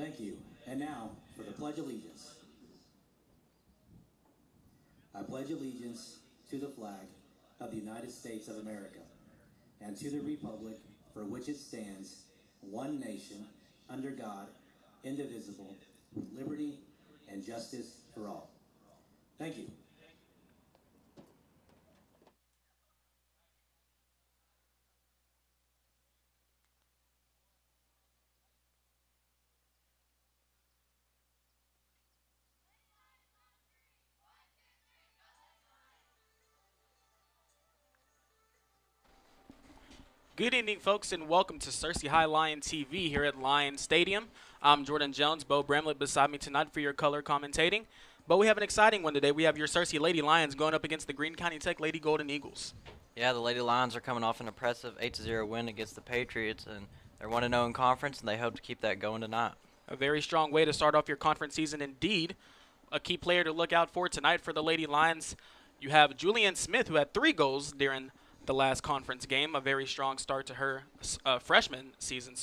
Thank you. And now for the Pledge of Allegiance. I pledge allegiance to the flag of the United States of America and to the republic for which it stands, one nation, under God, indivisible, with liberty and justice for all. Thank you. Good evening, folks, and welcome to Searcy High Lion TV here at Lion Stadium. I'm Jordan Jones, Bo Bramlett beside me tonight for your color commentating. But we have an exciting one today. We have your Searcy Lady Lions going up against the Greene County Tech Lady Golden Eagles. Yeah, the Lady Lions are coming off an impressive 8-0 win against the Patriots, and they're 1-0 in conference, and they hope to keep that going tonight. A very strong way to start off your conference season indeed. A key player to look out for tonight for the Lady Lions. You have Julianne Smith, who had 3 goals during the last conference game. A very strong start to her freshman season,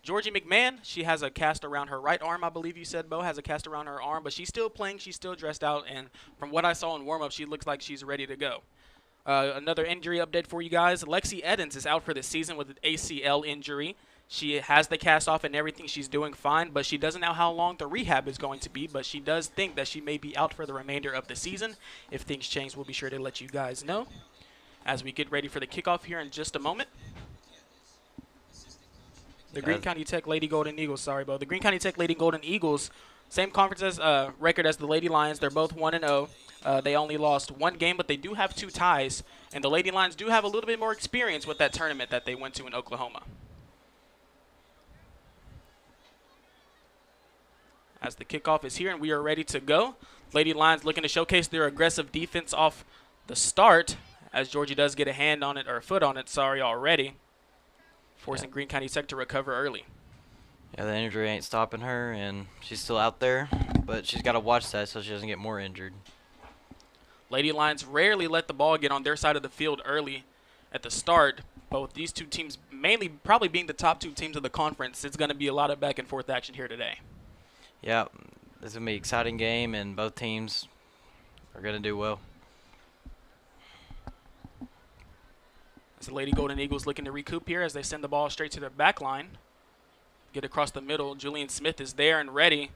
Georgie McMahon, she has a cast around her right arm, I believe you said, Bo, has a cast around her arm, but she's still playing, she's still dressed out, and from what I saw in warm-up, she looks like she's ready to go. Another injury update for you guys. Lexi Edens is out for the season with an ACL injury. She has the cast off and everything. She's doing fine, but she doesn't know how long the rehab is going to be, but she does think that she may be out for the remainder of the season. If things change, we'll be sure to let you guys know as we get ready for the kickoff here in just a moment. The Greene County Tech Lady Golden Eagles, sorry, Bo. The Greene County Tech Lady Golden Eagles, same conference record as the Lady Lions. They're both 1-0. They only lost 1 game, but they do have 2 ties, and the Lady Lions do have a little bit more experience with that tournament that they went to in Oklahoma. As the kickoff is here and we are ready to go. Lady Lions looking to showcase their aggressive defense off the start, as Georgie does get a hand on it, or a foot on it, sorry, already, forcing Greene County Tech to recover early. Yeah, the injury ain't stopping her, and she's still out there, but she's got to watch that so she doesn't get more injured. Lady Lions rarely let the ball get on their side of the field early at the start, but with these 2 teams mainly probably being the top 2 teams of the conference, it's going to be a lot of back and forth action here today. Yeah, this is going to be an exciting game, and both teams are going to do well. As the Lady Golden Eagles looking to recoup here as they send the ball straight to their back line. Get across the middle. Julian Smith is there and ready.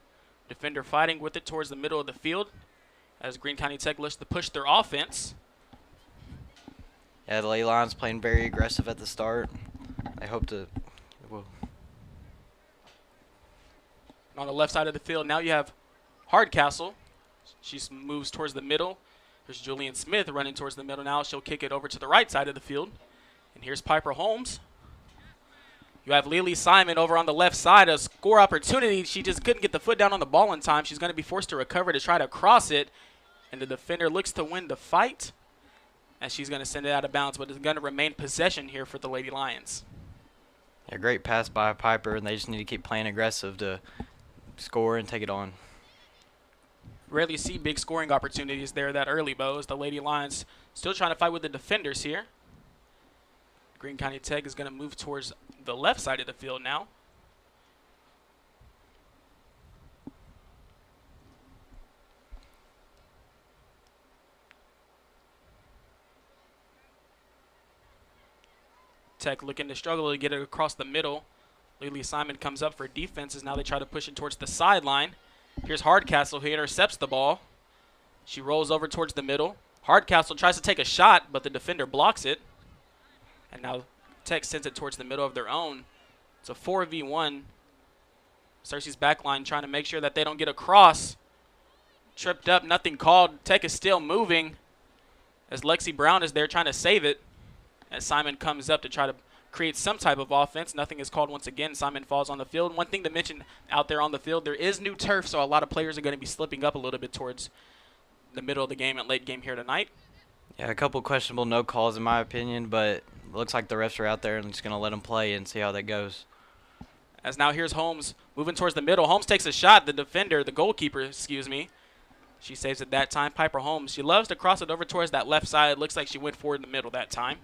Defender fighting with it towards the middle of the field as Greene County Tech looks to push their offense. Yeah, the Lady Lions playing very aggressive at the start. I hope to... Well, on the left side of the field, now you have Hardcastle. She moves towards the middle. There's Julian Smith running towards the middle now. She'll kick it over to the right side of the field. And here's Piper Holmes. You have Lily Simon over on the left side. A score opportunity. She just couldn't get the foot down on the ball in time. She's going to be forced to recover to try to cross it. And the defender looks to win the fight. And she's going to send it out of bounds, but it's going to remain possession here for the Lady Lions. yeah, great pass by Piper, and they just need to keep playing aggressive to score and take it on. Rarely see big scoring opportunities there that early, Bo, as the Lady Lions still trying to fight with the defenders here. Greene County Tech is going to move towards the left side of the field now. Tech looking to struggle to get it across the middle. Lily Simon comes up for defense as now they try to push it towards the sideline. Here's Hardcastle who intercepts the ball. She rolls over towards the middle. Hardcastle tries to take a shot, but the defender blocks it. And now Tech sends it towards the middle of their own. It's a 4v1. Cersei's backline trying to make sure that they don't get across. Tripped up, nothing called. Tech is still moving as Lexi Brown is there trying to save it. As Simon comes up to try to create some type of offense. Nothing is called once again. Simon falls on the field. One thing to mention out there on the field, there is new turf, so a lot of players are going to be slipping up a little bit towards the middle of the game and late game here tonight. Yeah, a couple questionable no calls in my opinion, but it looks like the refs are out there and just going to let them play and see how that goes. As now here's Holmes moving towards the middle. Holmes takes a shot. The defender, the goalkeeper, excuse me. She saves it that time. Piper Holmes, she loves to cross it over towards that left side. Looks like she went forward in the middle that time.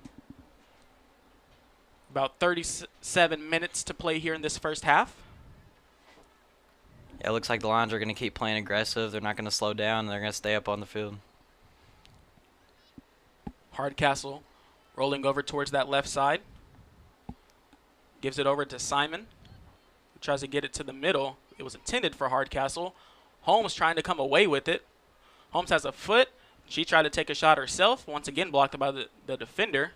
About 37 minutes to play here in this first half. Yeah, it looks like the Lions are going to keep playing aggressive. They're not going to slow down. They're going to stay up on the field. Hardcastle rolling over towards that left side. Gives it over to Simon, who tries to get it to the middle. It was intended for Hardcastle. Holmes trying to come away with it. Holmes has a foot. She tried to take a shot herself. Once again blocked by the defender.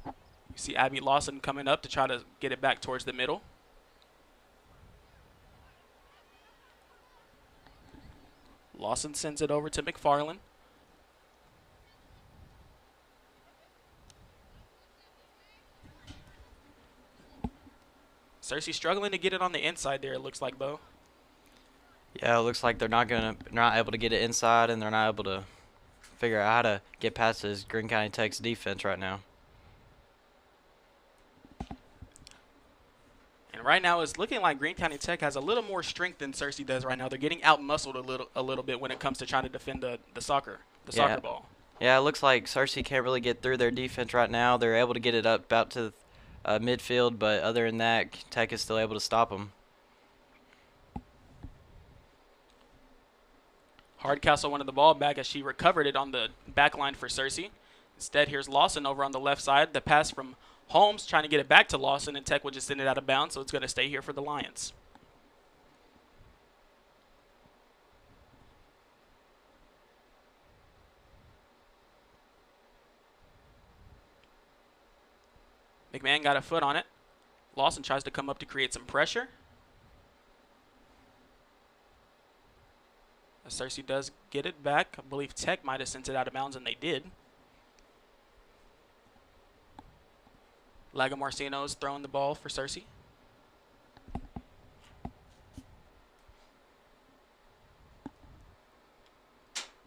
You see Abby Lawson coming up to try to get it back towards the middle. Lawson sends it over to McFarland. Cersei struggling to get it on the inside there, it looks like, Bo. Yeah, it looks like they're not able to get it inside, and they're not able to figure out how to get past this Greene County Tech's defense right now. And right now it's looking like Greene County Tech has a little more strength than Cersei does right now. They're getting out-muscled a little bit when it comes to trying to defend the soccer ball. Yeah, it looks like Cersei can't really get through their defense right now. They're able to get it up about to midfield, but other than that, Tech is still able to stop them. Hardcastle wanted the ball back as she recovered it on the back line for Cersei. Instead, here's Lawson over on the left side. The pass from Holmes trying to get it back to Lawson, and Tech will just send it out of bounds, so it's going to stay here for the Lions. McMahon got a foot on it. Lawson tries to come up to create some pressure. Cersei does get it back. I believe Tech might have sent it out of bounds, and they did. Lagomarcino's throwing the ball for Cersei.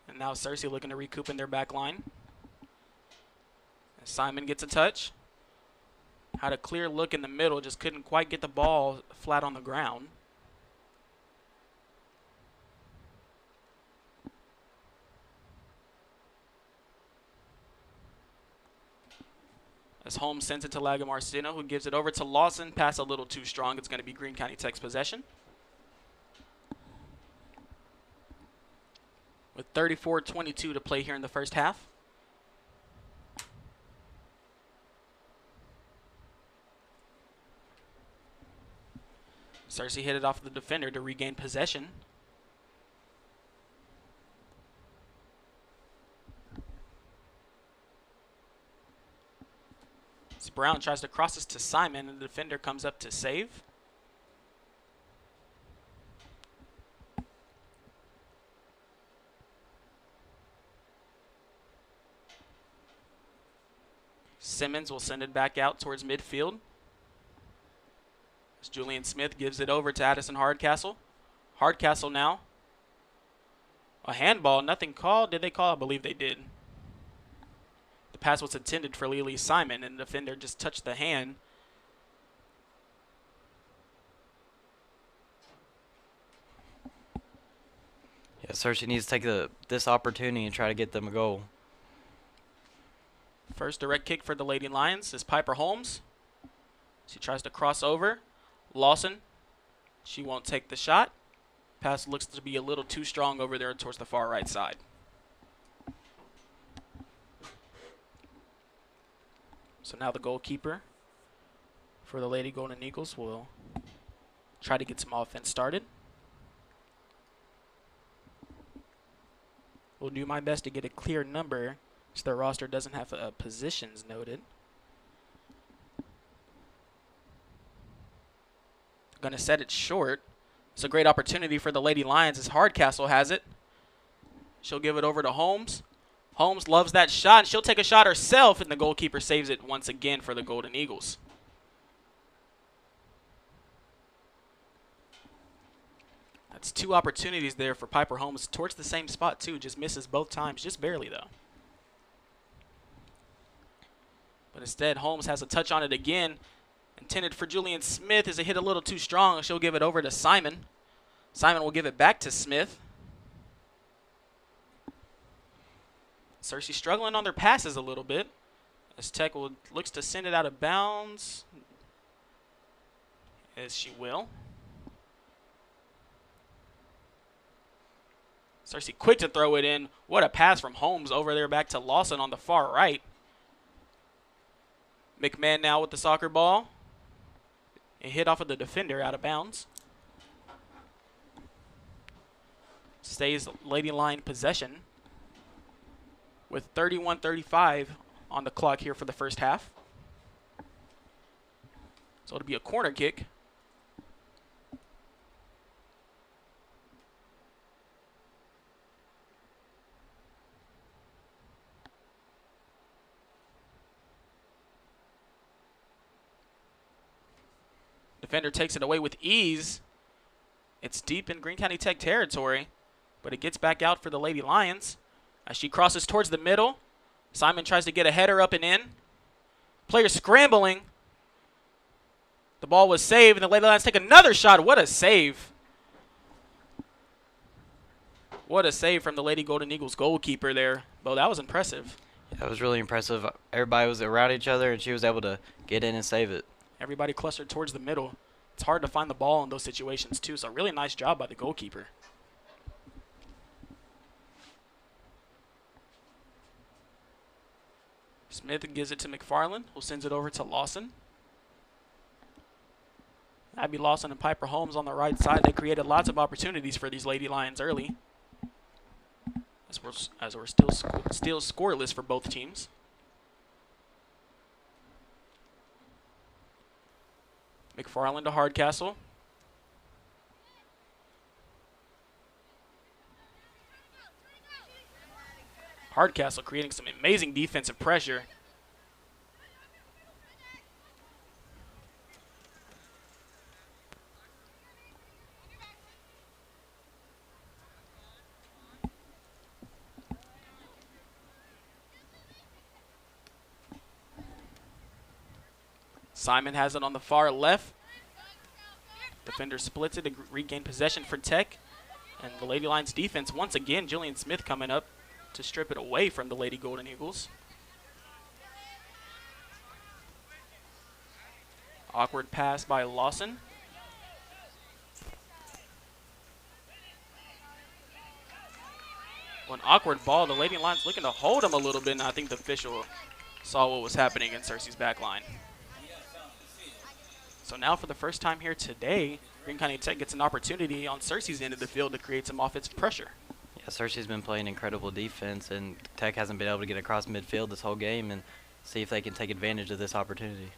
And now Cersei looking to recoup in their back line. Simon gets a touch. Had a clear look in the middle, just couldn't quite get the ball flat on the ground. As Holmes sends it to Lagomarcino, who gives it over to Lawson. Pass a little too strong. It's going to be Greene County Tech's possession. With 34-22 to play here in the first half. Cersei hit it off the defender to regain possession. As Brown tries to cross this to Simon, and the defender comes up to save. Simmons will send it back out towards midfield. As Julian Smith gives it over to Addison Hardcastle. Hardcastle now. A handball, nothing called. Did they call? I believe they did. The pass was intended for Lily Simon, and the defender just touched the hand. Yeah, Cersei needs to take this opportunity and try to get them a goal. First direct kick for the Lady Lions is Piper Holmes. She tries to cross over. Lawson, she won't take the shot. Pass looks to be a little too strong over there towards the far right side. So now the goalkeeper for the Lady Golden Eagles will try to get some offense started. Will do my best to get a clear number so their roster doesn't have positions noted. Going to set it short. It's a great opportunity for the Lady Lions as Hardcastle has it. She'll give it over to Holmes. Holmes loves that shot, and she'll take a shot herself, and the goalkeeper saves it once again for the Golden Eagles. That's two opportunities there for Piper Holmes towards the same spot, too. Just misses both times, just barely, though. But instead, Holmes has a touch on it again. Intended for Julian Smith. Is it hit a little too strong? She'll give it over to Simon. Simon will give it back to Smith. Cersei struggling on their passes a little bit. As Tech looks to send it out of bounds. As she will. Cersei quick to throw it in. What a pass from Holmes over there back to Lawson on the far right. McMahon now with the soccer ball. A hit off of the defender out of bounds. Stays Lady Lion possession with 31:35 on the clock here for the first half. So it'll be a corner kick. Defender takes it away with ease. It's deep in Greene County Tech territory, but it gets back out for the Lady Lions. As she crosses towards the middle, Simon tries to get a header up and in. Player scrambling. The ball was saved, and the Lady Lions take another shot. What a save. What a save from the Lady Golden Eagles goalkeeper there. Bo, that was impressive. Yeah, that was really impressive. Everybody was around each other, and she was able to get in and save it. Everybody clustered towards the middle. It's hard to find the ball in those situations, too, so really nice job by the goalkeeper. Smith gives it to McFarland, who sends it over to Lawson. Abby Lawson and Piper Holmes on the right side. They created lots of opportunities for these Lady Lions early, as we're still scoreless for both teams. McFarland to Hardcastle. Hardcastle creating some amazing defensive pressure. Simon has it on the far left. Defender splits it to regain possession for Tech. And the Lady Lions defense, once again, Jillian Smith coming up to strip it away from the Lady Golden Eagles. Awkward pass by Lawson. An awkward ball. The Lady Lions looking to hold him a little bit, and I think the official saw what was happening in Cersei's back line. So now for the first time here today, Greene County Tech gets an opportunity on Cersei's end of the field to create some offensive pressure. Yeah, Cersei's been playing incredible defense, and Tech hasn't been able to get across midfield this whole game and see if they can take advantage of this opportunity.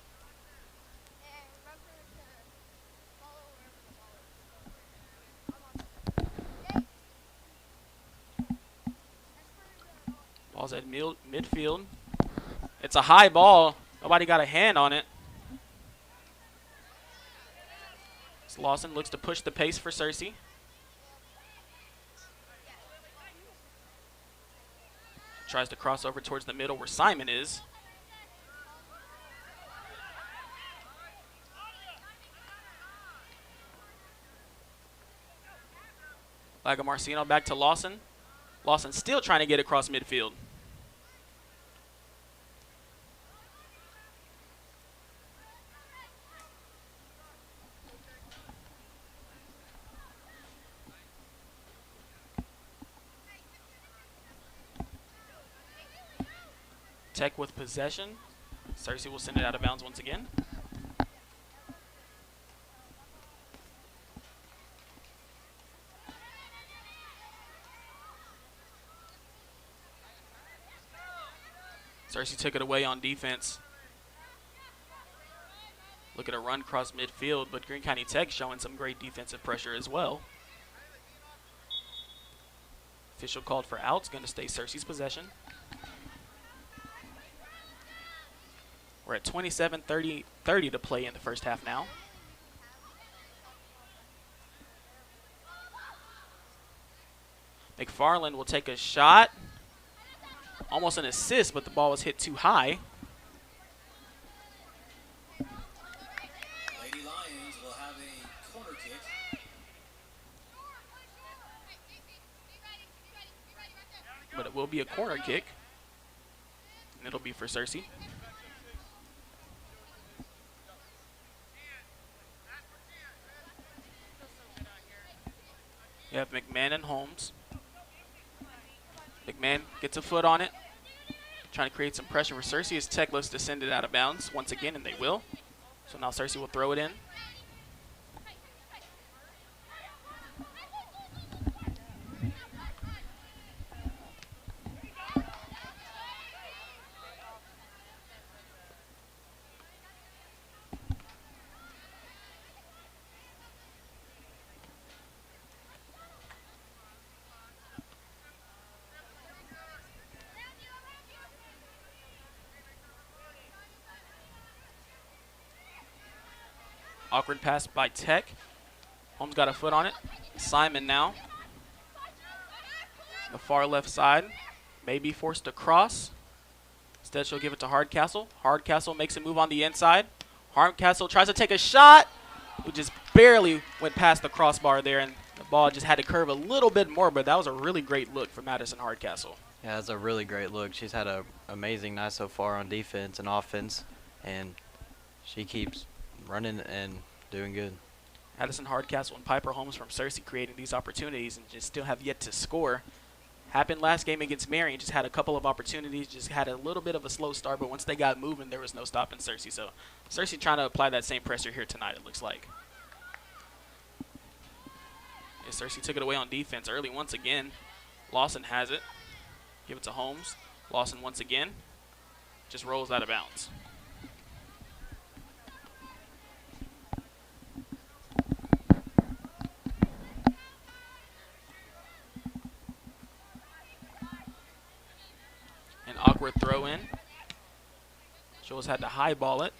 Ball's at midfield. It's a high ball. Nobody got a hand on it. Lawson looks to push the pace for Cersei. Tries to cross over towards the middle where Simon is. Lagamarcino back to Lawson. Lawson still trying to get across midfield. Tech with possession. Cersei will send it out of bounds once again. Cersei took it away on defense. Look at a run across midfield, but Greene County Tech showing some great defensive pressure as well. Official called for outs, going to stay Cersei's possession. We're at 27-30 to play in the first half now. McFarland will take a shot. Almost an assist, but the ball was hit too high. Lady Lions will have a corner kick. But it will be a corner kick. And it'll be for Cersei. You have McMahon and Holmes. McMahon gets a foot on it, trying to create some pressure for Cersei as Tech looks to send it out of bounds once again, and they will. So now Cersei will throw it in. Awkward pass by Tech. Holmes got a foot on it. Simon now. The far left side. May be forced to cross. Instead, she'll give it to Hardcastle. Hardcastle makes a move on the inside. Hardcastle tries to take a shot, which just barely went past the crossbar there, and the ball just had to curve a little bit more, but that was a really great look for Madison Hardcastle. Yeah, that's a really great look. She's had an amazing night so far on defense and offense, and she keeps running and doing good. Madison Hardcastle and Piper Holmes from Cersei creating these opportunities and just still have yet to score. Happened last game against Marion, just had a couple of opportunities, just had a little bit of a slow start, but once they got moving, there was no stopping Cersei. So Cersei trying to apply that same pressure here tonight, it looks like. Yeah, Cersei took it away on defense early once again. Lawson has it. Give it to Holmes. Lawson once again. Just rolls out of bounds. An awkward throw in. Jules had to highball it.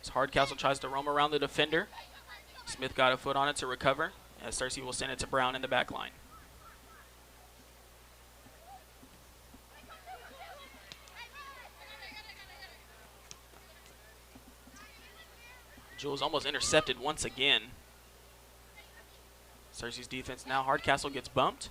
As Hardcastle tries to roam around the defender. Smith got a foot on it to recover, as Cersei will send it to Brown in the back line. Jules almost intercepted once again. Cersei's defense now. Hardcastle gets bumped.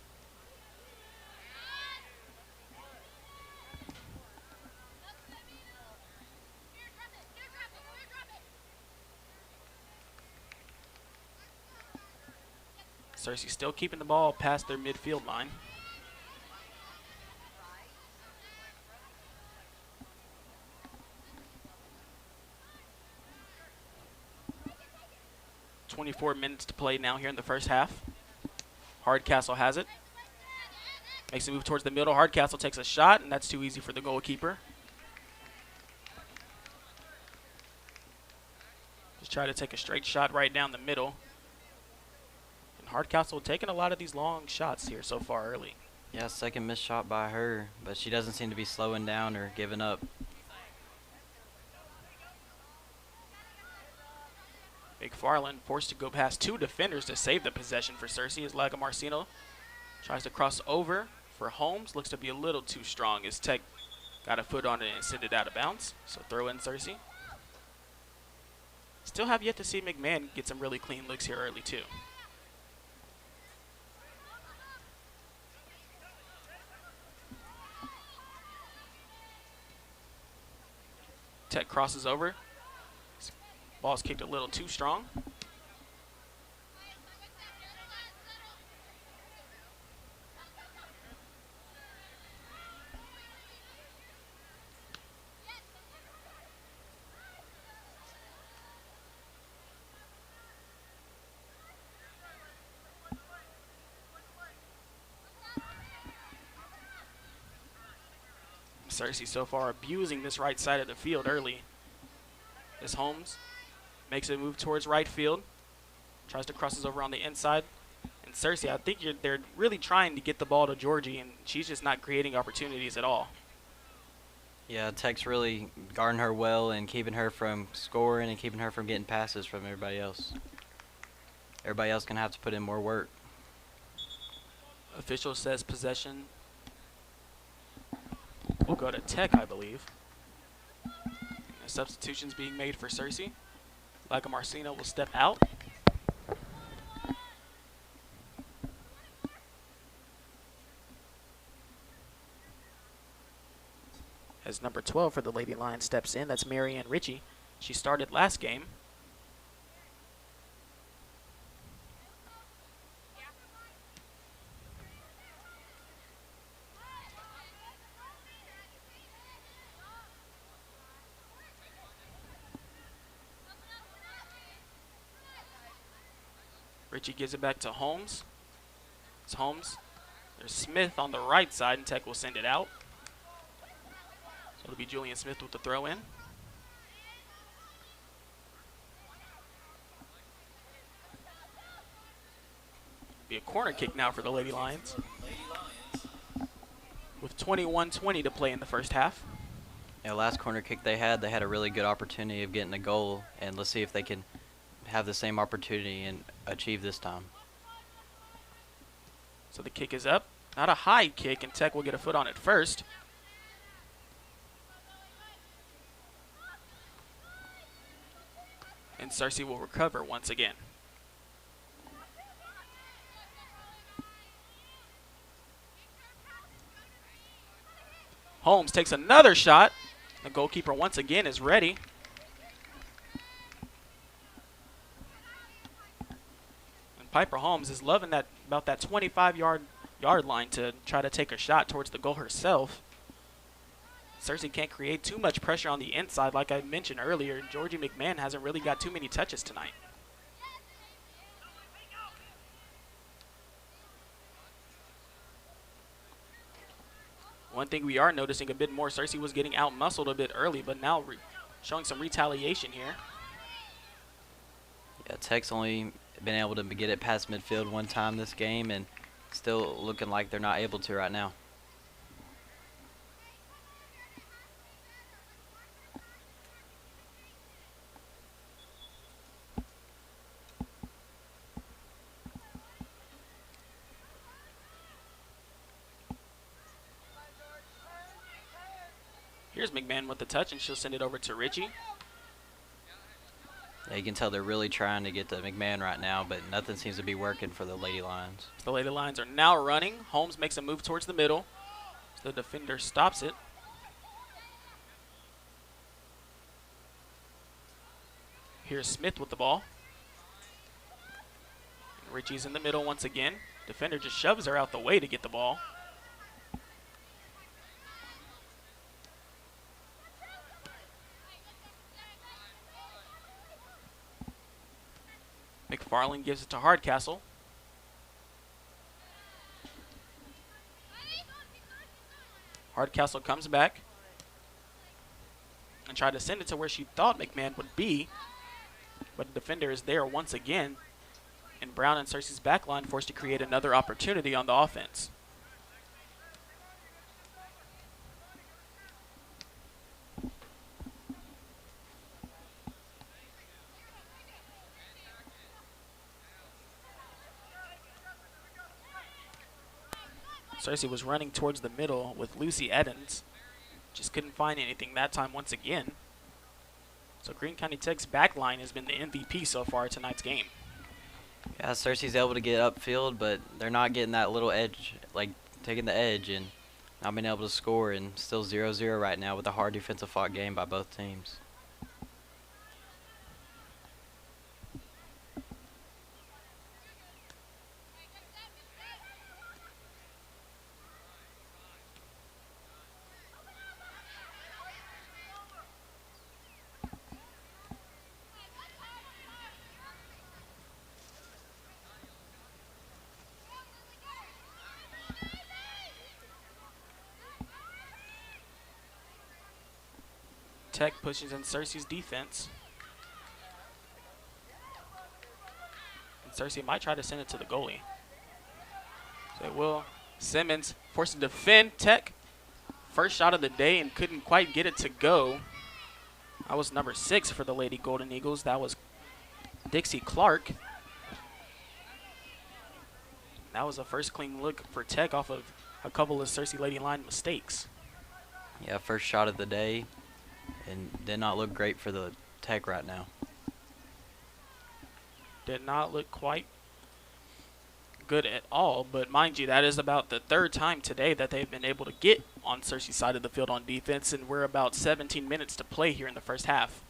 Cersei still keeping the ball past their midfield line. .24 minutes to play now here in the first half. Hardcastle has it. Makes a move towards the middle. Hardcastle takes a shot, and that's too easy for the goalkeeper. Just try to take a straight shot right down the middle. And Hardcastle taking a lot of these long shots here so far early. Yeah, second missed shot by her, but she doesn't seem to be slowing down or giving up. McFarland forced to go past two defenders to save the possession for Cersei as Lagamarcino tries to cross over for Holmes. Looks to be a little too strong as Tech got a foot on it and sent it out of bounds. So throw in Cersei. Still have yet to see McMahon get some really clean looks here early too. Tech crosses over. Ball's kicked a little too strong. Cersei so far abusing this right side of the field early. As Holmes makes a move towards right field. Tries to crosses over on the inside. And Cersei, I think they're really trying to get the ball to Georgie, and she's just not creating opportunities at all. Yeah, Tech's really guarding her well and keeping her from scoring and keeping her from getting passes from everybody else. Everybody else going to have to put in more work. Official says possession will go to Tech, I believe. And substitutions being made for Cersei. Lagamarcino will step out. As number 12 for the Lady Lions steps in, that's Marianne Ritchie. She started last game. Richie gives it back to Holmes. It's Holmes. There's Smith on the right side, and Tech will send it out. So it'll be Julian Smith with the throw in. Be a corner kick now for the Lady Lions. With 21:20 to play in the first half. Yeah, last corner kick they had a really good opportunity of getting a goal, and let's see if they can have the same opportunity and achieve this time. So the kick is up. Not a high kick, and Tech will get a foot on it first. And Cersei will recover once again. Holmes takes another shot. The goalkeeper once again is ready. And Piper Holmes is loving that about that 25-yard line to try to take a shot towards the goal herself. Cersei can't create too much pressure on the inside. Like I mentioned earlier, Georgie McMahon hasn't really got too many touches tonight. One thing we are noticing a bit more, Cersei was getting out-muscled a bit early, but now showing some retaliation here. Yeah, Tech's only been able to get it past midfield one time this game, and still looking like they're not able to right now. Here's McMahon with the touch, and she'll send it over to Richie. Yeah, you can tell they're really trying to get to McMahon right now, but nothing seems to be working for the Lady Lions. The Lady Lions are now running. Holmes makes a move towards the middle. The defender stops it. Here's Smith with the ball. And Richie's in the middle once again. Defender just shoves her out the way to get the ball. McFarland gives it to Hardcastle. Hardcastle comes back and tried to send it to where she thought McMahon would be, but the defender is there once again, and Brown and Cersei's backline forced to create another opportunity on the offense. Cersei was running towards the middle with Lucy Edens. Just couldn't find anything that time once again. So Greene County Tech's backline has been the MVP so far tonight's game. Yeah, Cersei's able to get upfield, but they're not getting that little edge, like taking the edge and not being able to score, and still 0-0 right now with a hard defensive fought game by both teams. Tech pushes in Cersei's defense. And Cersei might try to send it to the goalie. So it will. Simmons forced to defend. Tech, first shot of the day and couldn't quite get it to go. That was number 6 for the Lady Golden Eagles. That was Dixie Clark. That was a first clean look for Tech off of a couple of Cersei Lady line mistakes. Yeah, first shot of the day, and did not look great for the Tech right now. Did not look quite good at all, but mind you, that is about the 3rd time today that they've been able to get on Cersei's side of the field on defense, and we're about 17 minutes to play here in the first half.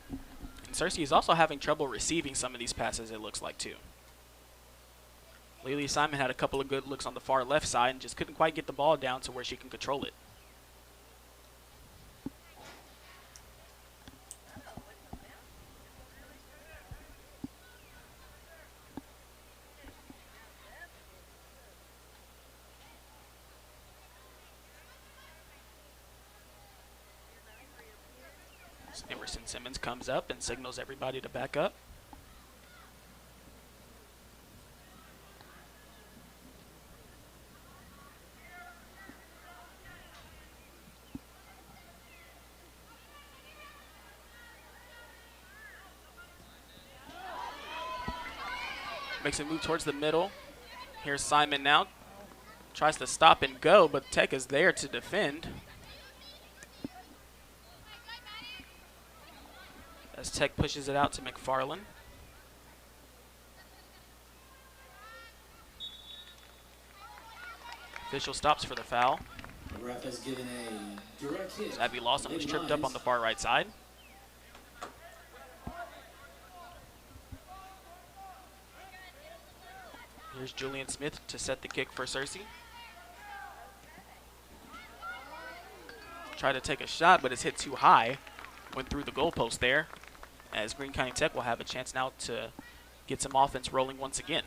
And Cersei is also having trouble receiving some of these passes, it looks like, too. Lily Simon had a couple of good looks on the far left side and just couldn't quite get the ball down to where she can control it. Emerson Simmons comes up and signals everybody to back up. Makes a move towards the middle. Here's Simon now. Tries to stop and go, but Tech is there to defend. As Tech pushes it out to McFarland. Official stops for the foul. The ref has given a direct hit. Abby Lawson was tripped up on the far right side. Here's Julian Smith to set the kick for Cersei. Tried to take a shot, but it's hit too high. Went through the goalpost there. As Greene County Tech will have a chance now to get some offense rolling once again.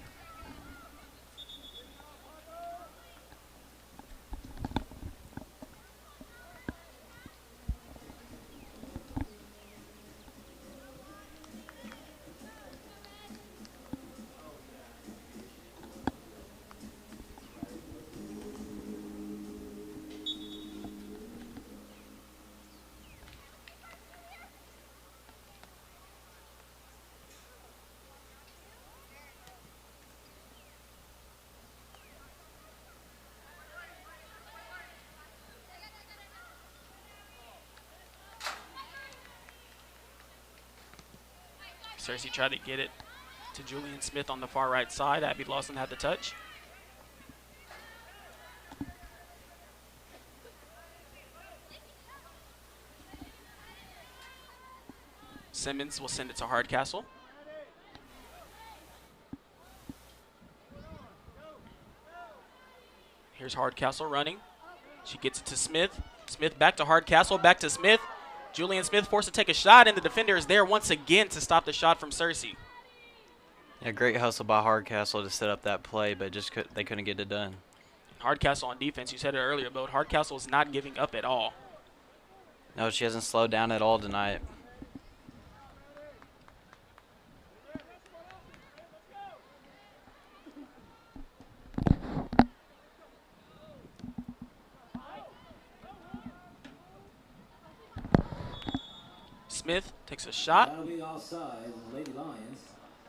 Cersei tried to get it to Julian Smith on the far right side. Abby Lawson had the touch. Simmons will send it to Hardcastle. Here's Hardcastle running. She gets it to Smith. Smith back to Hardcastle, back to Smith. Julian Smith forced to take a shot, and the defender is there once again to stop the shot from Cersei. Yeah, great hustle by Hardcastle to set up that play, but they couldn't get it done. Hardcastle on defense, you said it earlier, but Hardcastle is not giving up at all. No, she hasn't slowed down at all tonight. Smith takes a shot. That'll be offside, Lady Lions.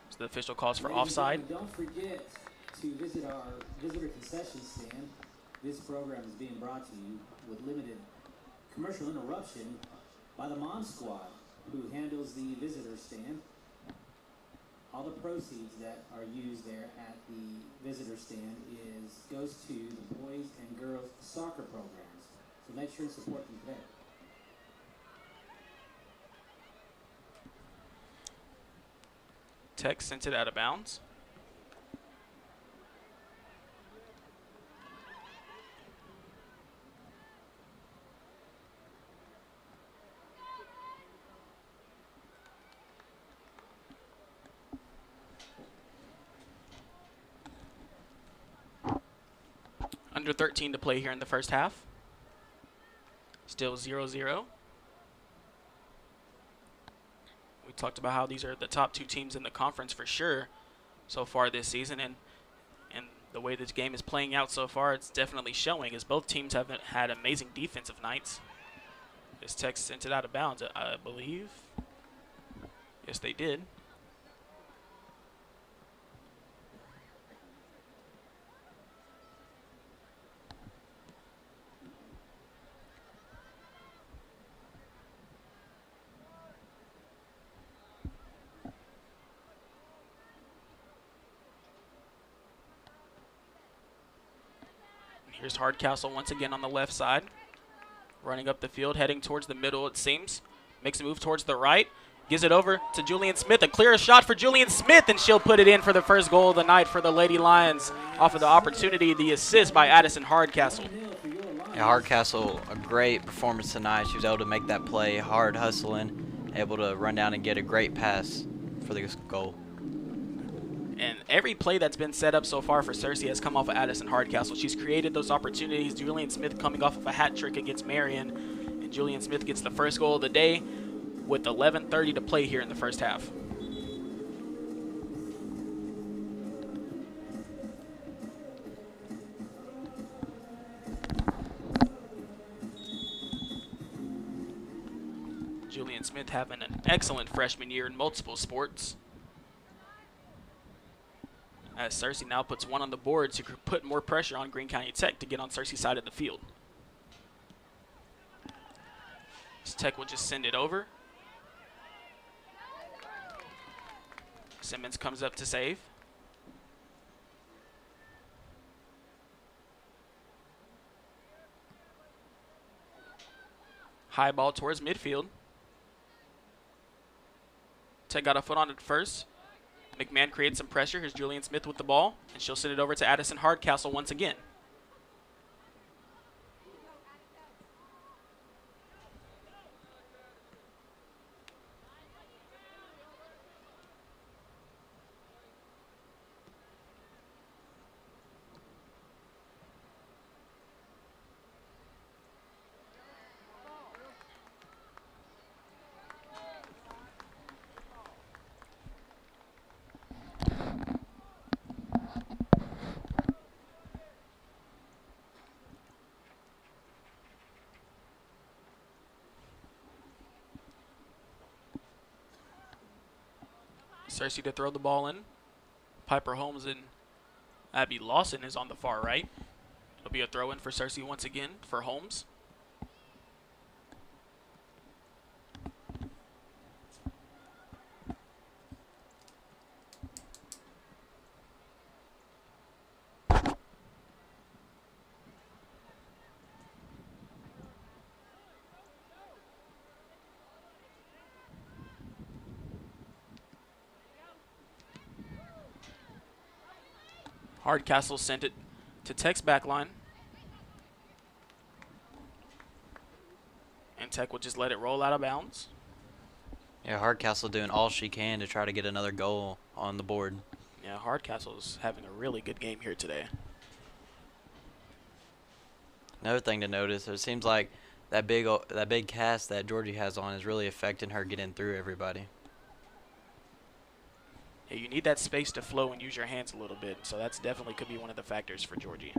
So the official calls for Ladies and offside. gentlemen, don't forget to visit our visitor concession stand. This program is being brought to you with limited commercial interruption by the Mom Squad, who handles the visitor stand. All the proceeds that are used there at the visitor stand goes to the boys and girls soccer programs. So make sure to support them today. Tech sent it out of bounds. Under 13 to play here in the first half. Still 0-0. We talked about how these are the top two teams in the conference for sure so far this season, and the way this game is playing out so far, it's definitely showing as both teams have had amazing defensive nights. This Tech sent it out of bounds, I believe. Yes, they did. Here's Hardcastle once again on the left side. Running up the field, heading towards the middle, it seems. Makes a move towards the right. Gives it over to Julian Smith. A clear shot for Julian Smith, and she'll put it in for the first goal of the night for the Lady Lions off of the opportunity, the assist by Addison Hardcastle. Yeah, Hardcastle, a great performance tonight. She was able to make that play, hard hustling, able to run down and get a great pass for the goal. And every play that's been set up so far for Cersei has come off of Addison Hardcastle. She's created those opportunities. Julian Smith coming off of a hat trick against Marion. And Julian Smith gets the first goal of the day. with 11:30 to play here in the first half. Julian Smith having an excellent freshman year in multiple sports. As Cersei now puts one on the board to put more pressure on Greene County Tech to get on Cersei's side of the field. Tech will just send it over. Simmons comes up to save. High ball towards midfield. Tech got a foot on it first. McMahon creates some pressure. Here's Julian Smith with the ball, and she'll send it over to Addison Hardcastle once again. Cersei to throw the ball in. Piper Holmes and Abby Lawson is on the far right. It'll be a throw in for Cersei once again for Holmes. Hardcastle sent it to Tech's back line. And Tech will just let it roll out of bounds. Yeah, Hardcastle doing all she can to try to get another goal on the board. Yeah, Hardcastle's having a really good game here today. Another thing to notice, it seems like that big cast that Georgie has on is really affecting her getting through everybody. Yeah, you need that space to flow and use your hands a little bit, so that's definitely could be one of the factors for Georgie.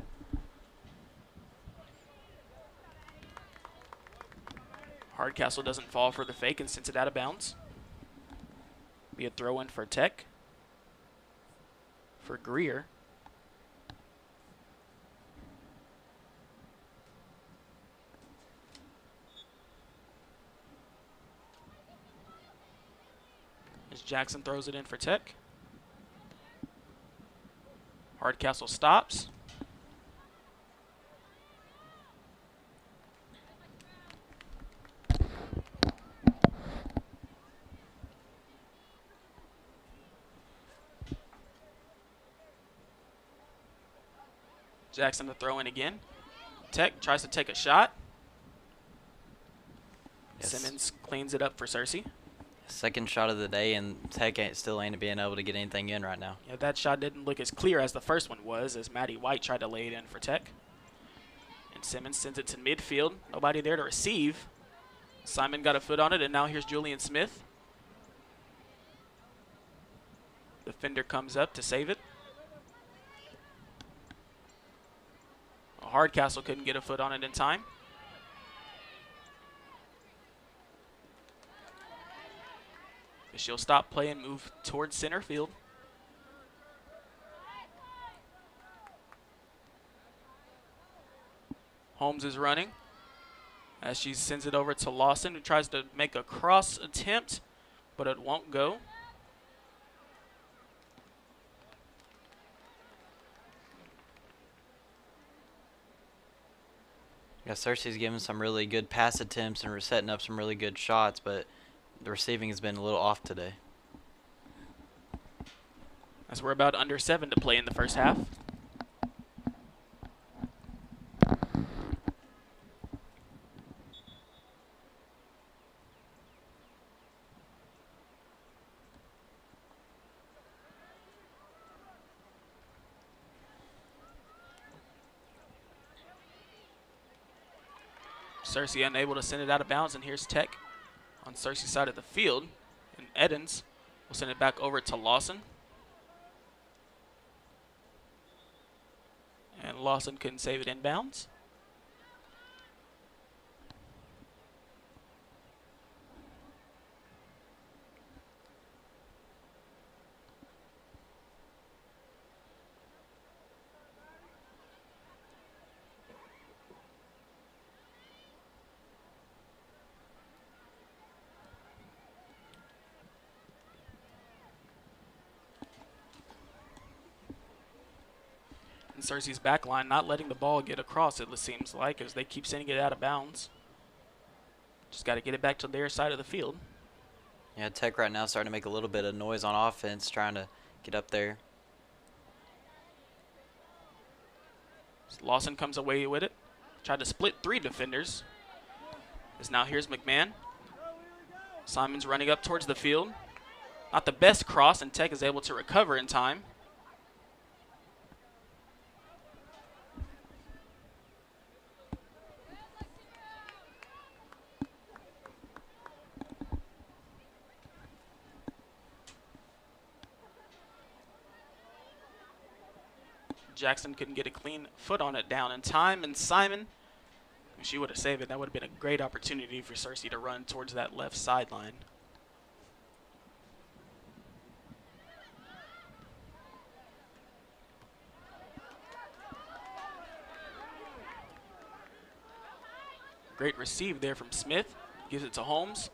Hardcastle doesn't fall for the fake and sends it out of bounds. Be a throw in for Tech. For Greer. As Jackson throws it in for Tech. Hardcastle stops. Jackson to throw in again. Tech tries to take a shot. Yes. Simmons cleans it up for Cersei. Second shot of the day, and Tech still ain't being able to get anything in right now. Yeah, that shot didn't look as clear as the first one was, as Maddie White tried to lay it in for Tech. And Simmons sends it to midfield. Nobody there to receive. Simon got a foot on it, and now here's Julian Smith. Defender comes up to save it. Hardcastle couldn't get a foot on it in time. She'll stop play and move towards center field. Holmes is running as she sends it over to Lawson, who tries to make a cross attempt, but it won't go. Yeah, Cersei's giving some really good pass attempts and we're setting up some really good shots, but the receiving has been a little off today. As we're about under 7 to play in the first half. Cersei unable to send it out of bounds, and here's Tech on Cersei's side of the field. And Edens will send it back over to Lawson. And Lawson couldn't save it inbounds. And Cersei's back line not letting the ball get across, it seems like, as they keep sending it out of bounds. Just got to get it back to their side of the field. Yeah, Tech right now starting to make a little bit of noise on offense, trying to get up there. So Lawson comes away with it. Tried to split 3 defenders. As now here's McMahon. Simon's running up towards the field. Not the best cross, and Tech is able to recover in time. Jackson couldn't get a clean foot on it down in time, and Simon, if she would have saved it, that would have been a great opportunity for Cersei to run towards that left sideline. Great receive there from Smith. Gives it to Holmes.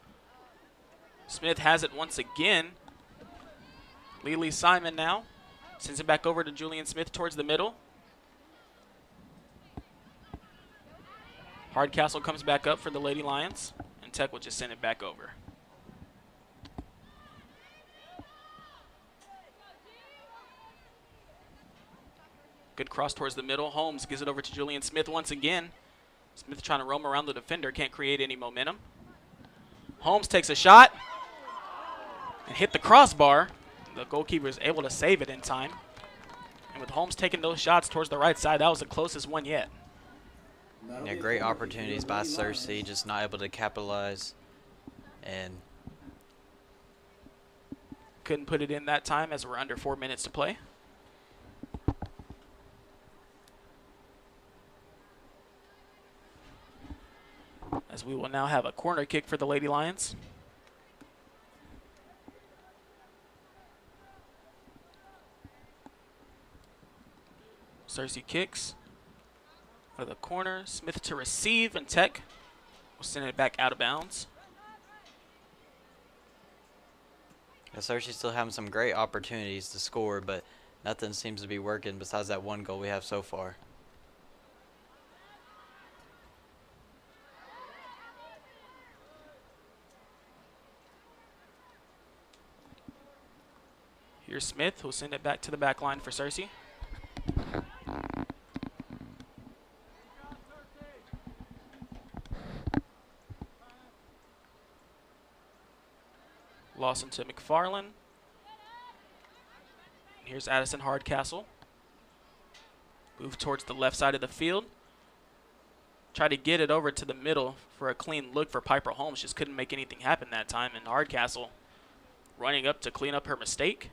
Smith has it once again. Lily Simon now sends it back over to Julian Smith towards the middle. Hardcastle comes back up for the Lady Lions, and Tech will just send it back over. Good cross towards the middle. Holmes gives it over to Julian Smith once again. Smith trying to roam around the defender, can't create any momentum. Holmes takes a shot and hit the crossbar. The goalkeeper is able to save it in time. And with Holmes taking those shots towards the right side, that was the closest one yet. Yeah, great opportunities by Cersei, just not able to capitalize. And couldn't put it in that time as we're under 4 minutes to play. As we will now have a corner kick for the Lady Lions. Cersei kicks out of the corner. Smith to receive, and Tech will send it back out of bounds. yeah, Cersei's still having some great opportunities to score, but nothing seems to be working besides that one goal we have so far. Here's Smith, who'll send it back to the back line for Cersei. Lawson to McFarland. Here's Addison Hardcastle. Move towards the left side of the field. Try to get it over to the middle for a clean look for Piper Holmes. Just couldn't make anything happen that time. And Hardcastle running up to clean up her mistake.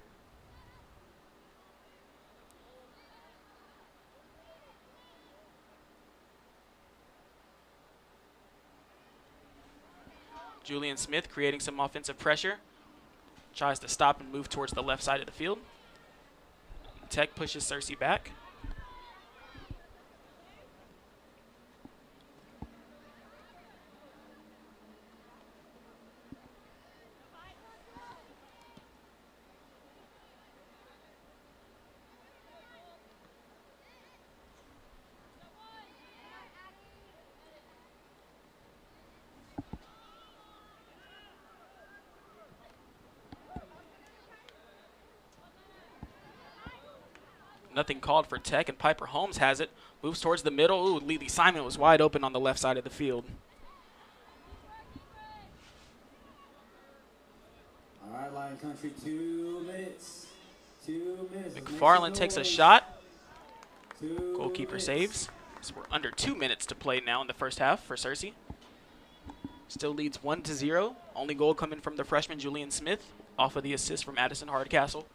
Julian Smith creating some offensive pressure. Tries to stop and move towards the left side of the field. Tech pushes Cersei back. Nothing called for Tech, and Piper Holmes has it. Moves towards the middle. Ooh, Lily Simon was wide open on the left side of the field. All right, Lion Country, 2 minutes. 2 minutes. McFarland takes a shot. 2 Goalkeeper minutes. saves. So we're under 2 minutes to play now in the first half for Cersei. Still leads 1-0. Only goal coming from the freshman Julian Smith off of the assist from Addison Hardcastle.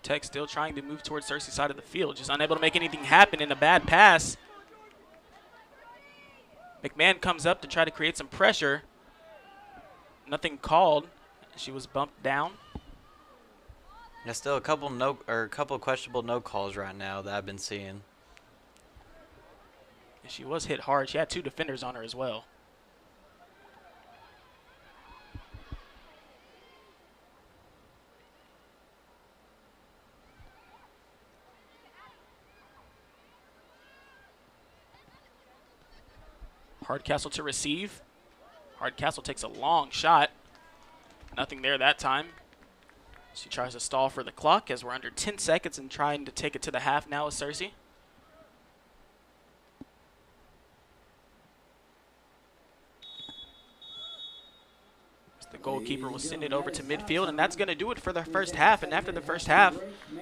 Tech still trying to move towards Cersei's side of the field, just unable to make anything happen in a bad pass. McMahon comes up to try to create some pressure. Nothing called. She was bumped down. There's still a couple questionable no calls right now that I've been seeing. And she was hit hard. She had 2 defenders on her as well. Hardcastle to receive. Hardcastle takes a long shot. Nothing there that time. She tries to stall for the clock as we're under 10 seconds and trying to take it to the half now with Cersei. The goalkeeper will send it over to midfield, and that's going to do it for the first half. And after the first half,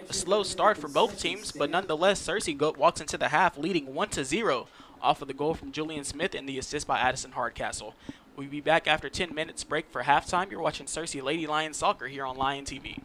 a slow start for both teams, but nonetheless, Cersei walks into the half leading 1-0 off of the goal from Julian Smith and the assist by Addison Hardcastle. We'll be back after 10 minutes break for halftime. You're watching Cersei Lady Lions Soccer here on Lion TV.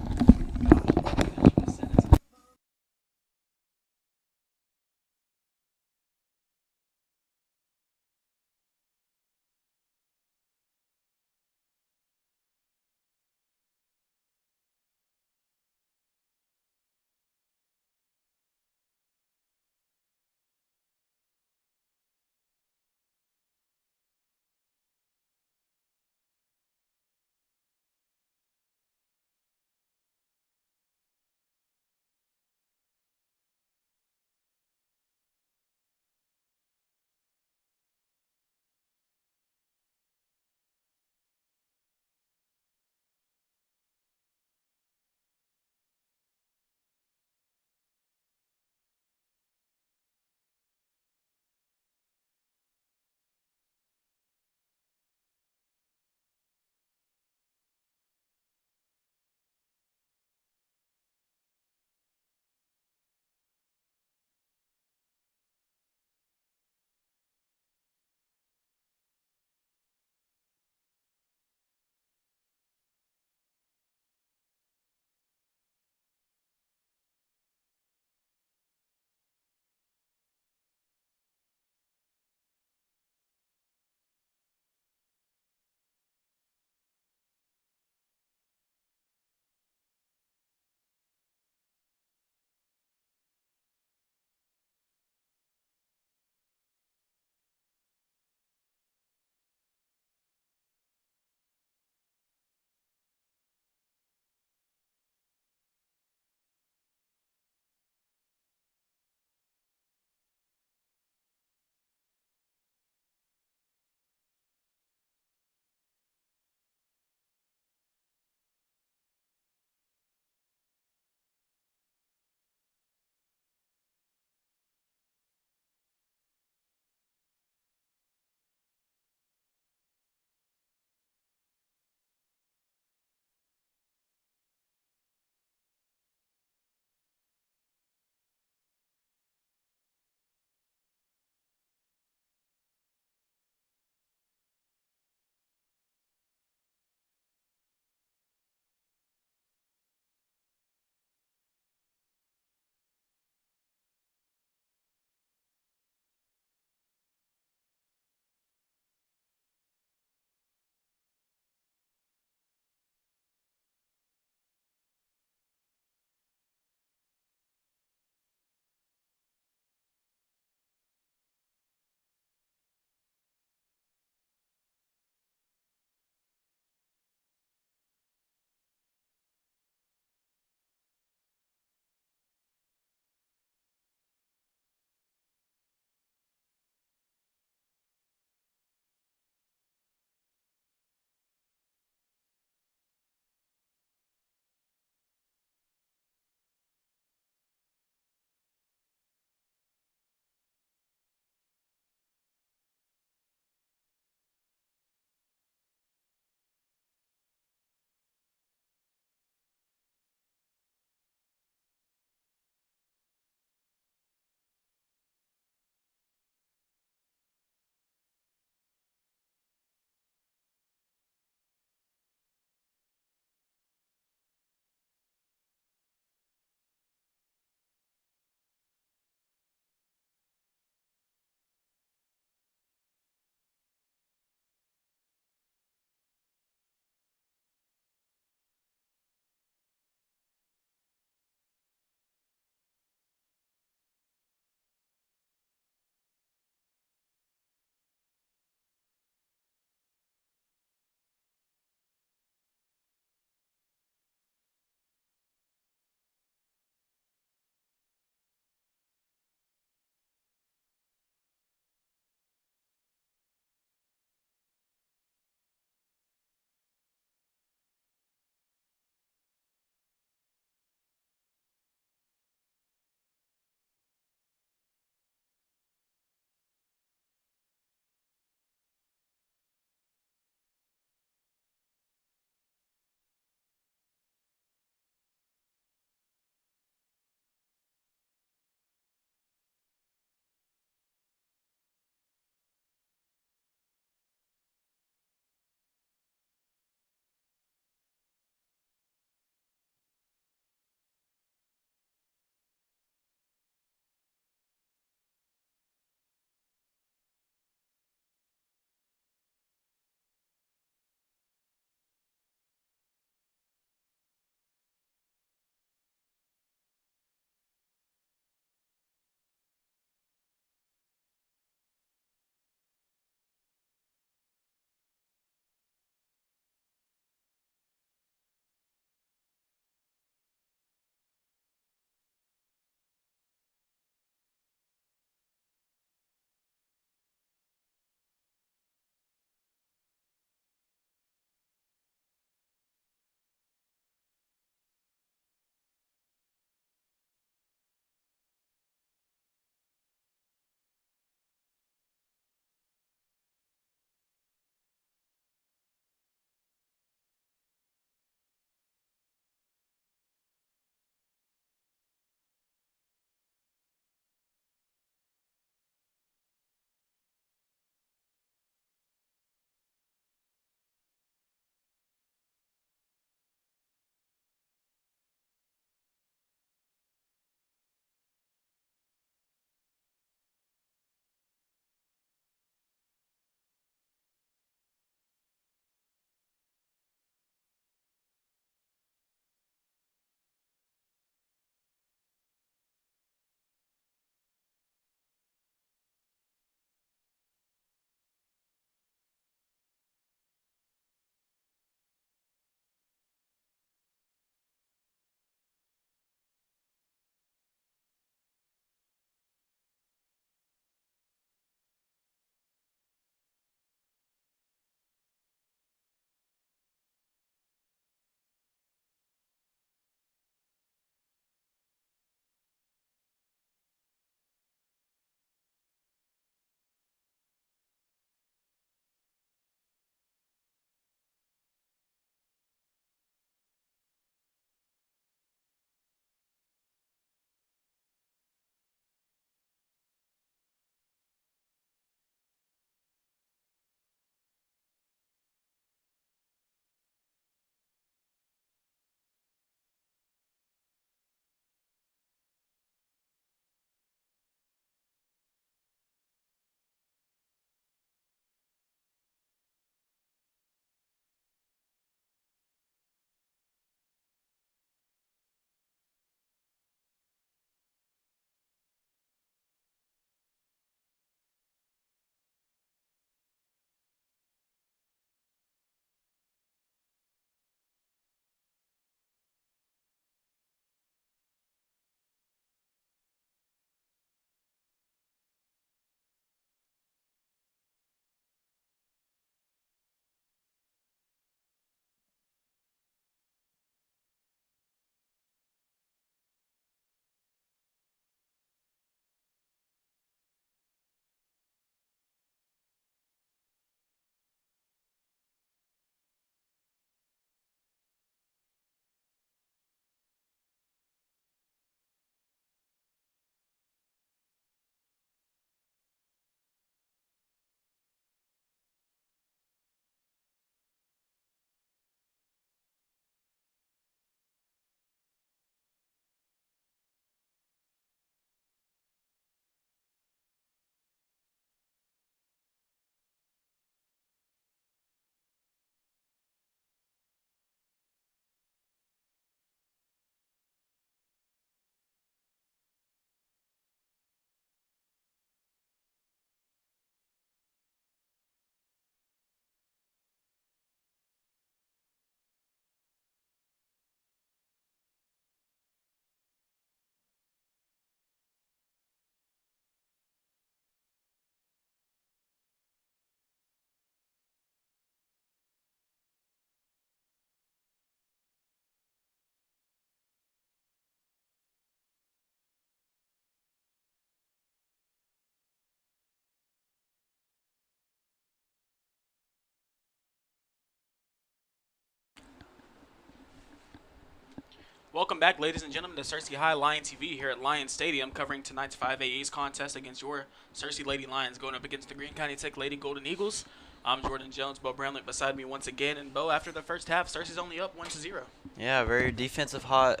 Welcome back, ladies and gentlemen, to Searcy High Lion TV here at Lion Stadium, covering tonight's 5A East contest against your Searcy Lady Lions going up against the Greene County Tech Lady Golden Eagles. I'm Jordan Jones, Bo Bramlett beside me once again. And Bo, after the first half, Searcy's only up 1-0. Yeah, very defensive fought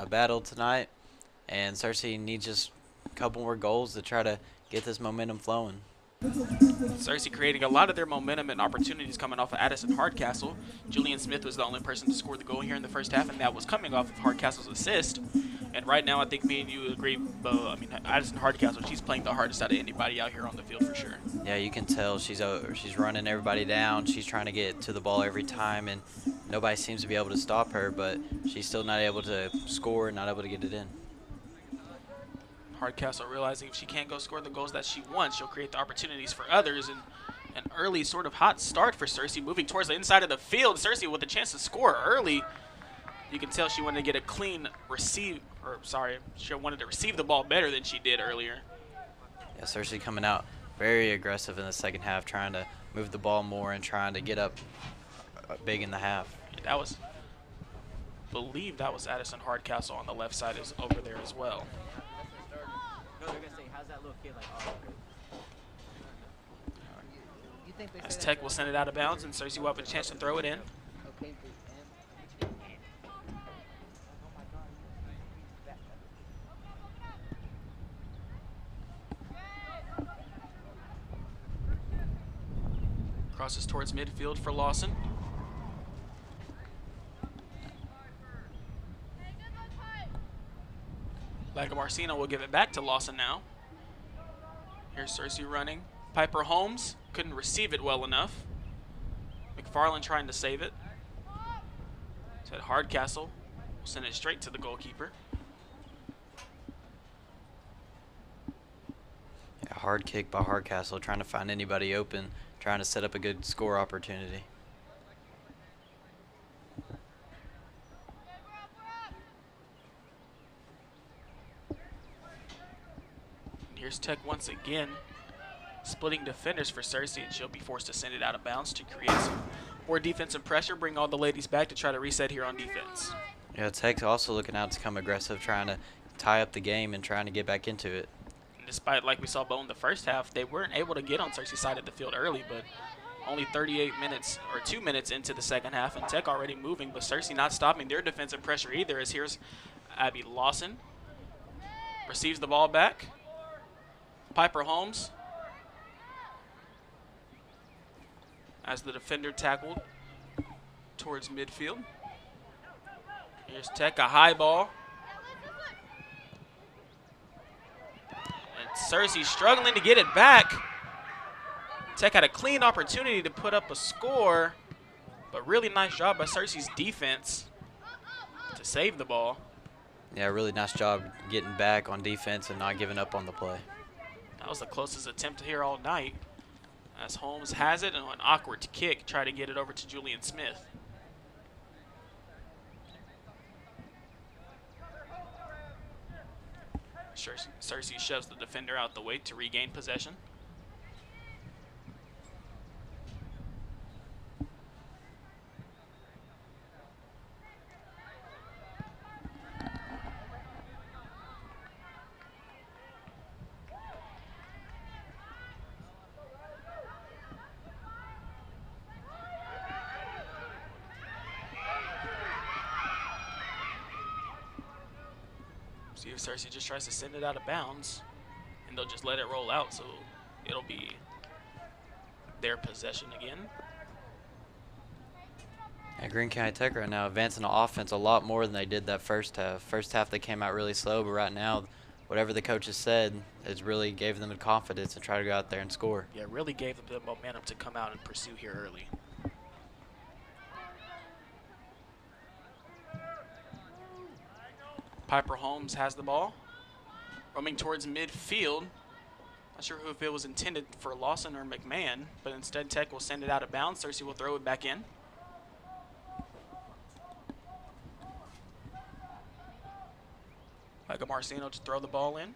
battle tonight, and Searcy needs just a couple more goals to try to get this momentum flowing. Searcy creating a lot of their momentum and opportunities coming off of Addison Hardcastle. Julian Smith was the only person to score the goal here in the first half, and that was coming off of Hardcastle's assist. And right now, I think me and you agree, Bo. I mean, Addison Hardcastle, she's playing the hardest out of anybody out here on the field for sure. Yeah, you can tell she's running everybody down. She's trying to get to the ball every time, and nobody seems to be able to stop her, but she's still not able to score, not able to get it in. Hardcastle realizing if she can't go score the goals that she wants, she'll create the opportunities for others. And an early sort of hot start for Searcy, moving towards the inside of the field. Searcy with a chance to score early. You can tell she wanted to get a clean receive, or sorry, she wanted to receive the ball better than she did earlier. Yeah, Searcy coming out very aggressive in the second half, trying to move the ball more and trying to get up big in the half. Yeah, that was, believe that was Addison Hardcastle on the left side is over there as well. As Tech will send it out of bounds, and Searcy will have a chance to throw it in. Crosses towards midfield for Lawson. Marcino will give it back to Lawson now. Here's Searcy running. Piper Holmes couldn't receive it well enough. McFarland trying to save it. Said Hardcastle will send it straight to the goalkeeper. Yeah, hard kick by Hardcastle, trying to find anybody open, trying to set up a good score opportunity. Here's Tech once again, splitting defenders for Searcy, and she'll be forced to send it out of bounds to create some more defensive pressure, bring all the ladies back to try to reset here on defense. Yeah, Tech's also looking out to come aggressive, trying to tie up the game and trying to get back into it. And despite, like we saw Bo in the first half, they weren't able to get on Searcy's side of the field early, but only 38 minutes or 2 minutes into the second half, and Tech already moving, but Searcy not stopping their defensive pressure either, as here's Abby Lawson. Receives the ball back. Piper Holmes, as the defender tackled towards midfield. Here's Tech, a high ball. And Searcy struggling to get it back. Tech had a clean opportunity to put up a score, but really nice job by Searcy's defense to save the ball. Yeah, really nice job getting back on defense and not giving up on the play. That was the closest attempt here all night, as Holmes has it and an awkward kick, try to get it over to Julian Smith. Searcy shoves the defender out the way to regain possession. See if Searcy just tries to send it out of bounds, and they'll just let it roll out, so it'll be their possession again. Yeah, Greene County Tech right now advancing the offense a lot more than they did that first half. First half they came out really slow, but right now, whatever the coaches said, it really gave them the confidence to try to go out there and score. Yeah, it really gave them the momentum to come out and pursue here early. Piper Holmes has the ball, roaming towards midfield. Not sure if it was intended for Lawson or McMahon, but instead Tech will send it out of bounds. Searcy will throw it back in. Marcino to throw the ball in.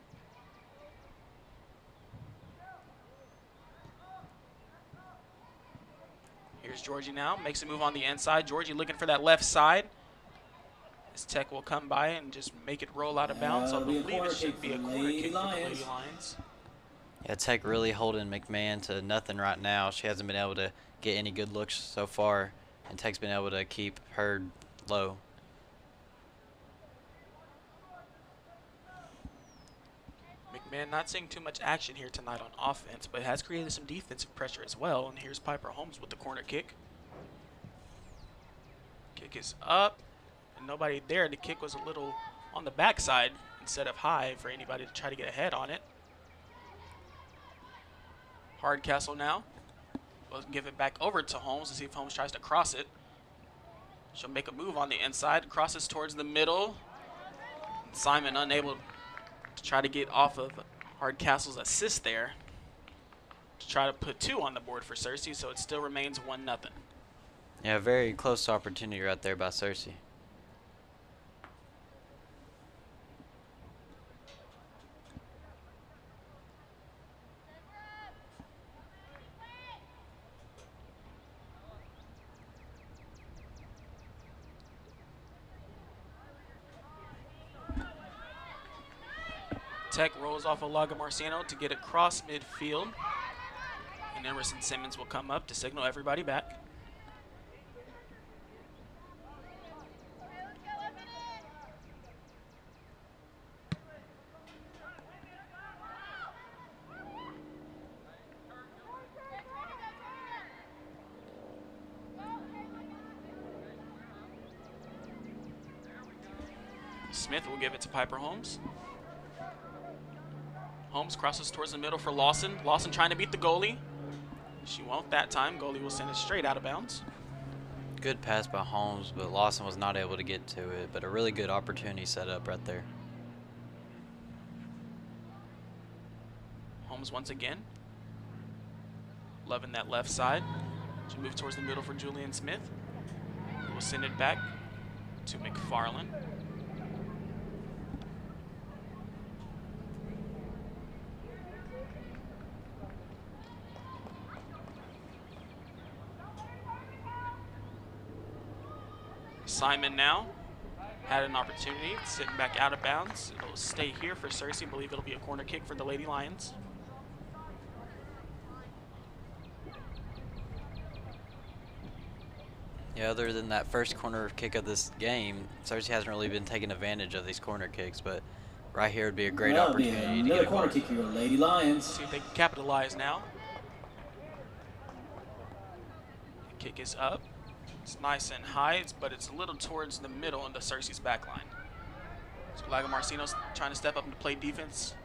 Here's Georgie now, makes a move on the inside. Georgie looking for that left side. This Tech will come by and just make it roll out of bounds. So I believe it should be a corner kick for the Lady Lions. Yeah, Tech really holding McMahon to nothing right now. She hasn't been able to get any good looks so far, and Tech's been able to keep her low. McMahon not seeing too much action here tonight on offense, but has created some defensive pressure as well. And here's Piper Holmes with the corner kick. Kick is up, and nobody there. The kick was a little on the backside instead of high for anybody to try to get ahead on it. Hardcastle now. We'll give it back over to Holmes to see if Holmes tries to cross it. She'll make a move on the inside, crosses towards the middle. Simon unable to try to get off of Hardcastle's assist there to try to put 2 on the board for Cersei, so it still remains 1-0. Yeah, very close opportunity right there by Cersei. Tech rolls off Olaga Marciano to get across midfield. And Emerson Simmons will come up to signal everybody back. Smith will give it to Piper Holmes. Holmes crosses towards the middle for Lawson. Lawson trying to beat the goalie. She won't that time. Goalie will send it straight out of bounds. Good pass by Holmes, but Lawson was not able to get to it. But a really good opportunity set up right there. Holmes once again. Loving that left side. She moves towards the middle for Julian Smith. We'll send it back to McFarland. Simon now had an opportunity, sitting back out of bounds. It'll stay here for Cersei. I believe it'll be a corner kick for the Lady Lions. Yeah, other than that first corner kick of this game, Cersei hasn't really been taking advantage of these corner kicks, but right here would be a great opportunity to get a corner kick for your Lady Lions. See if they can capitalize now. The kick is up. It's nice and high, but it's a little towards the middle into Cersei's back line. So Olaga Marciano's trying to step up and play defense.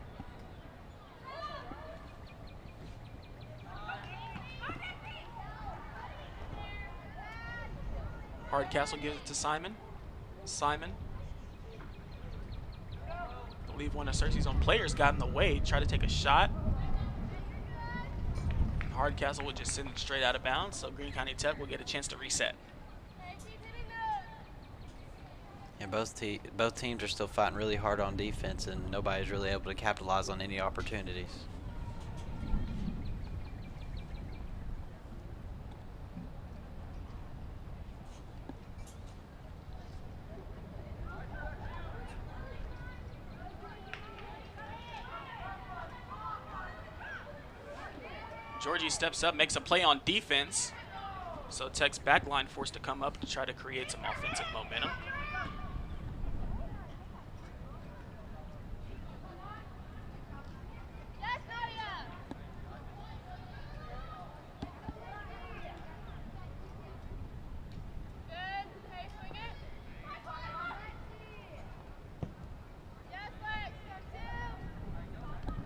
Hardcastle gives it to Simon. Simon. I believe one of Cersei's own players got in the way, tried to take a shot. Hardcastle will just send it straight out of bounds, so Greene County Tech will get a chance to reset. Yeah, both teams are still fighting really hard on defense, and nobody's really able to capitalize on any opportunities. Georgie steps up, makes a play on defense. So Tech's back line forced to come up to try to create some offensive momentum.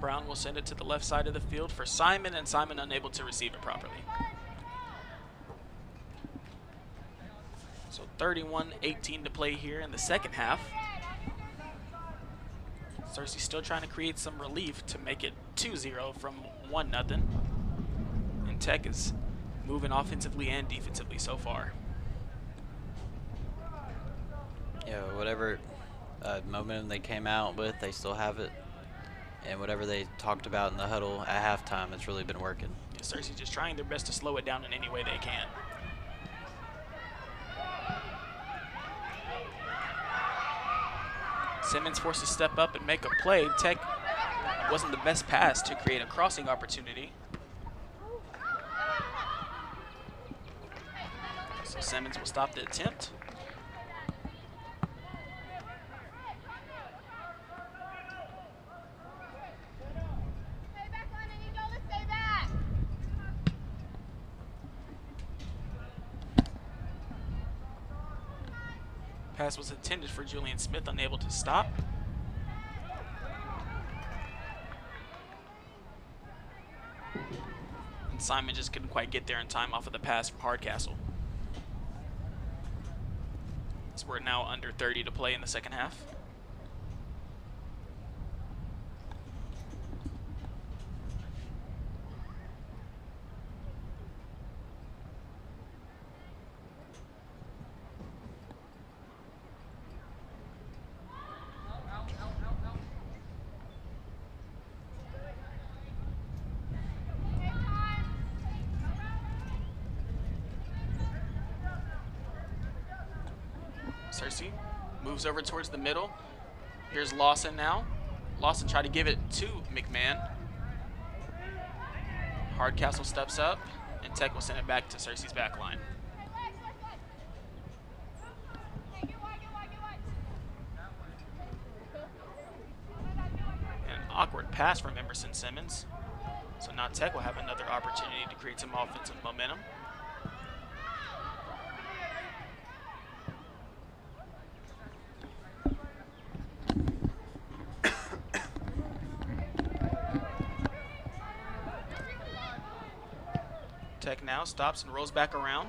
Brown will send it to the left side of the field for Simon, and Simon unable to receive it properly. So 31-18 to play here in the second half. Cersei still trying to create some relief to make it 2-0 from 1-0. And Tech is moving offensively and defensively so far. Yeah, whatever momentum they came out with, they still have it. And whatever they talked about in the huddle at halftime, it's really been working. Yeah, Cersei just trying their best to slow it down in any way they can. Simmons forced to step up and make a play. Tech wasn't the best pass to create a crossing opportunity. So Simmons will stop the attempt. Pass was intended for Julian Smith, unable to stop. And Simon just couldn't quite get there in time off of the pass from Hardcastle. So we're now under 30 to play in the second half. Cersei moves over towards the middle. Here's Lawson now. Lawson tried to give it to McMahon. Hardcastle steps up, and Tech will send it back to Cersei's back line. An awkward pass from Emerson Simmons. So now Tech will have another opportunity to create some offensive momentum. Tech now stops and rolls back around.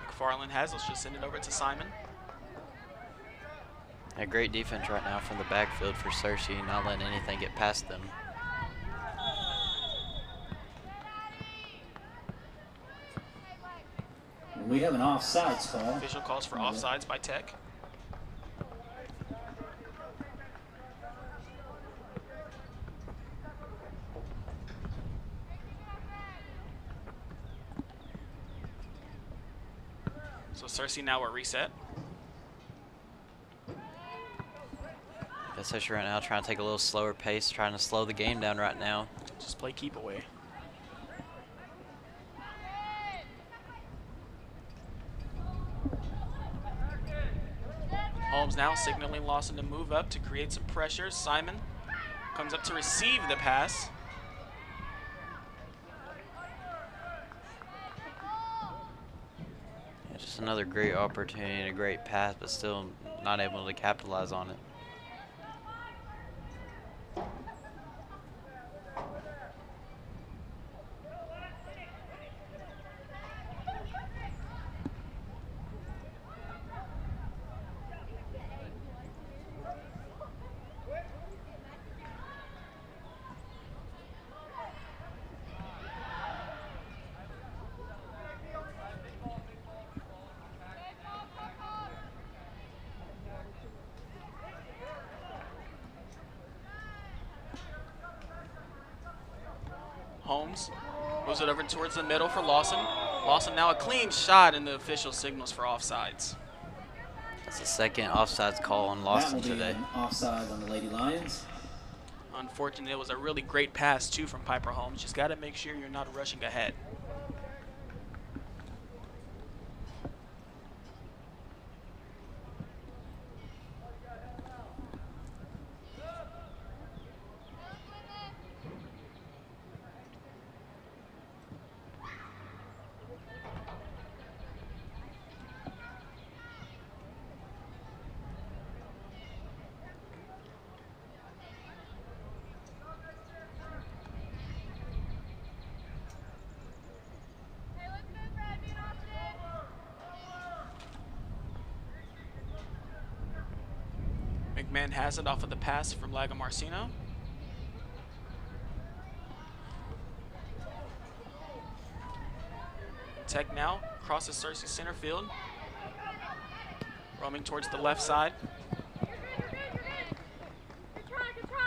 McFarland has, let's just send it over to Simon. A great defense right now from the backfield for Cersei, not letting anything get past them. We have an offsides call. Official calls for offsides by Tech. So Cersei now will reset. Cersei right now trying to take a little slower pace, trying to slow the game down right now. Just play keep away. Holmes now signaling Lawson to move up to create some pressure. Simon comes up to receive the pass. Yeah, just another great opportunity and a great pass, but still not able to capitalize on it. Holmes moves it over towards the middle for Lawson. Lawson now a clean shot, and the official signals for offsides. That's the second offsides call on Lawson That will be today. an offside on the Lady Lions. Unfortunately, it was a really great pass, too, from Piper Holmes. Just got to make sure you're not rushing ahead. McMahon has it off of the pass from Lagomarsino. Tech now crosses Cersei center field. Roaming towards the left side.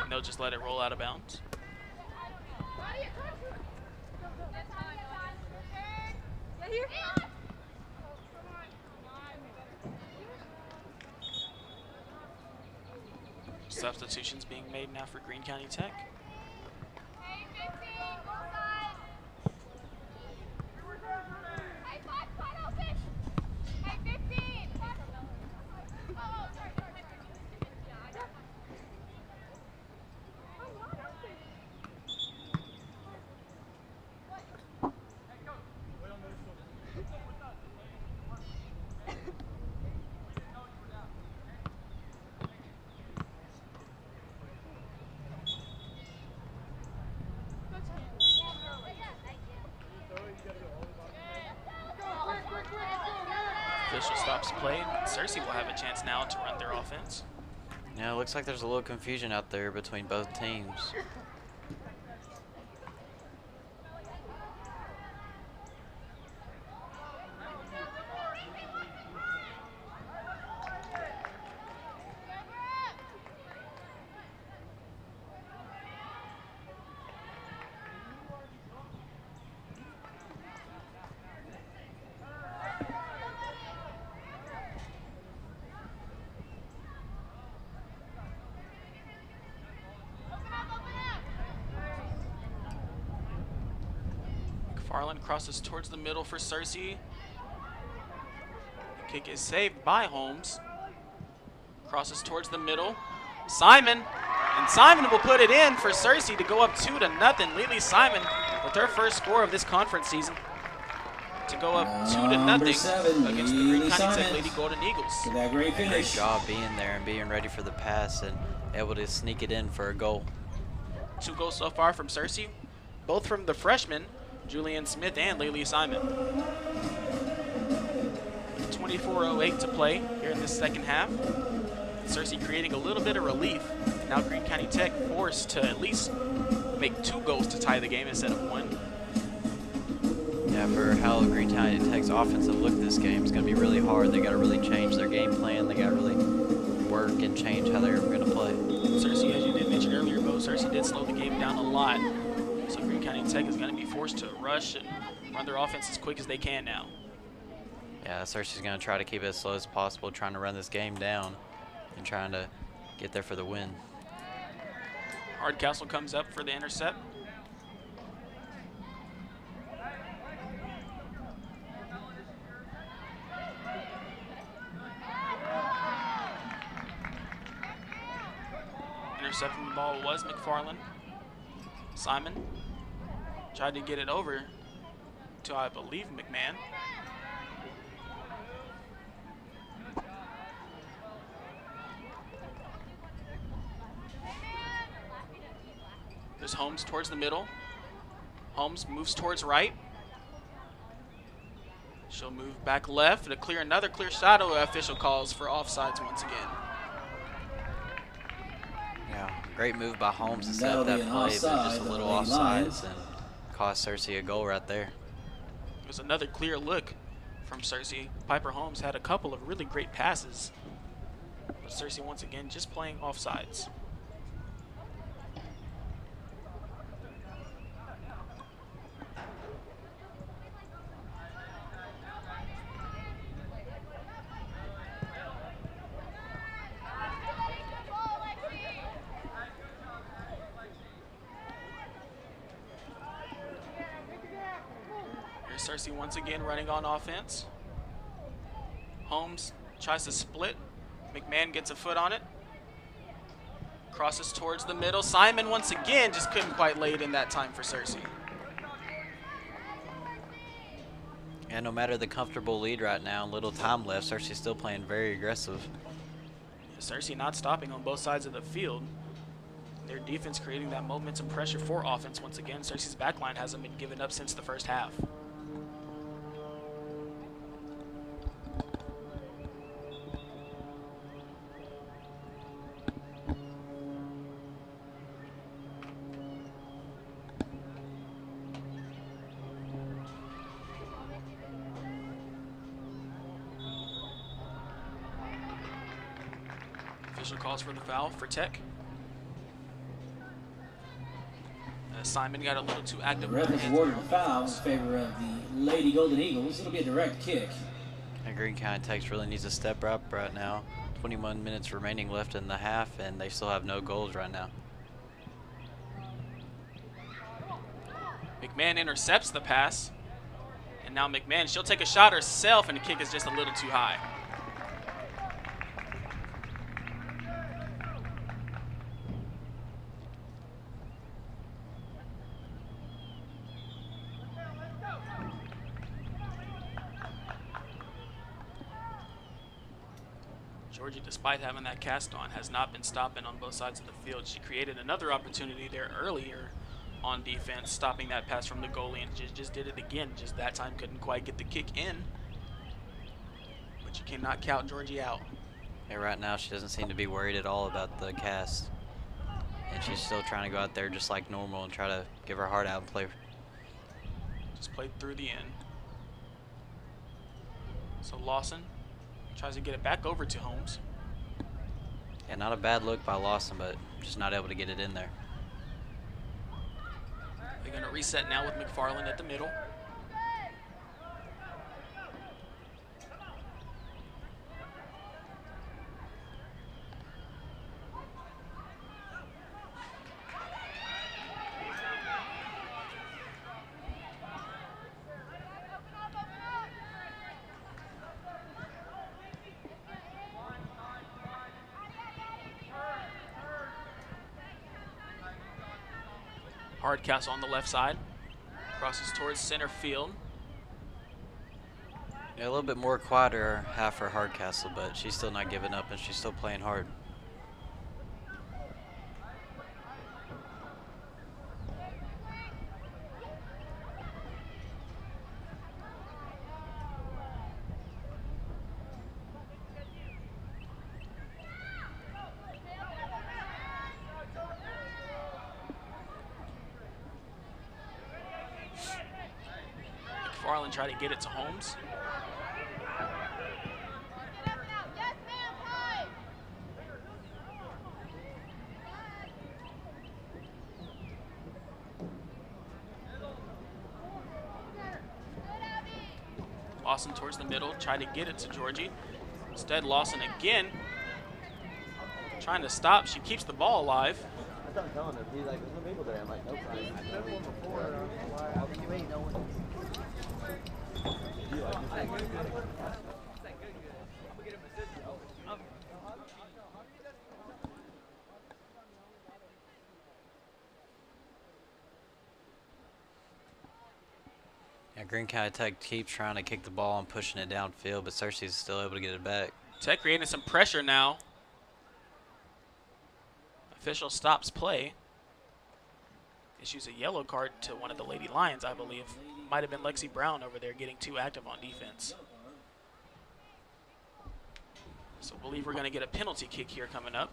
And they'll just let it roll out of bounds. Substitutions being made now for Greene County Tech. Official stops play. Cersei will have a chance now to run their offense. Yeah, it looks like there's a little confusion out there between both teams. Farland crosses towards the middle for Cersei. The kick is saved by Holmes. Crosses towards the middle. Simon. And Simon will put it in for Cersei to go up 2-0. Lily Simon with her first score of this conference season to go up 2-0 against the Greene County Tech Lady Golden Eagles. That great finish. Great job being there and being ready for the pass and able to sneak it in for a goal. 2 goals so far from Cersei, both from the freshmen, Julian Smith and Lily Simon. 24:08 to play here in this second half. Cersei creating a little bit of relief. Now Greene County Tech forced to at least make 2 goals to tie the game instead of 1. Yeah, for how Greene County Tech's offensive look this game is going to be really hard. They got to really change their game plan. They got to really work and change how they're going to play. Cersei, as you did mention earlier, Bo, Cersei did slow the game down a lot. So Greene County Tech is going to be forced to rush and run their offense as quick as they can now. Yeah, Cersei's going to try to keep it as slow as possible, trying to run this game down and trying to get there for the win. Hardcastle comes up for the intercept. Intercepting the ball was McFarland. Simon tried to get it over to, I believe, McMahon. There's Holmes towards the middle. Holmes moves towards right. She'll move back left to clear another clear shot. Official calls for offsides once again. Yeah, great move by Holmes to set up that play, but just a little offsides and cost Cersei a goal right there. There's another clear look from Cersei. Piper Holmes had a couple of really great passes, but Cersei once again just playing offsides. Cersei once again running on offense. Holmes tries to split. McMahon gets a foot on it. Crosses towards the middle. Simon once again just couldn't quite lay it in that time for Cersei. And no matter the comfortable lead right now, little time left, Cersei's still playing very aggressive. Yeah, Cersei not stopping on both sides of the field. Their defense creating that momentum pressure for offense once again. Cersei's backline hasn't been given up since the first half. Official calls for the foul for Tech. Simon got a little too active. The ref has awarded a foul in favor of the Lady Golden Eagles. It'll be a direct kick. And Greene County Tech really needs to step up right now. 21 minutes remaining left in the half, and they still have no goals right now. McMahon intercepts the pass. And now McMahon, she'll take a shot herself, and the kick is just a little too high. Georgie, despite having that cast on, has not been stopping on both sides of the field. She created another opportunity there earlier on defense, stopping that pass from the goalie, and just did it again. Just that time couldn't quite get the kick in. But you cannot count Georgie out. Yeah, right now she doesn't seem to be worried at all about the cast. And she's still trying to go out there just like normal and try to give her heart out and play. Just played through the end. So Lawson tries to get it back over to Holmes. Yeah, not a bad look by Lawson, but just not able to get it in there. They're going to reset now with McFarland at the middle. Hardcastle on the left side. Crosses towards center field. Yeah, a little bit more quieter half for Hardcastle, but she's still not giving up and she's still playing hard. McFarland tried to get it to Holmes. Lawson towards the middle, tried to get it to Georgie. Instead, Lawson again trying to stop. She keeps the ball alive. That's what I'm telling him. He's like, there's no people there. I'm like, nope. I've never one before. You ain't no one. Yeah, Greene County Tech keeps trying to kick the ball and pushing it downfield, but Cersei's still able to get it back. Tech creating some pressure now. Official stops play. Issues a yellow card to one of the Lady Lions, I believe. Might have been Lexi Brown over there getting too active on defense. So I believe we're going to get a penalty kick here coming up.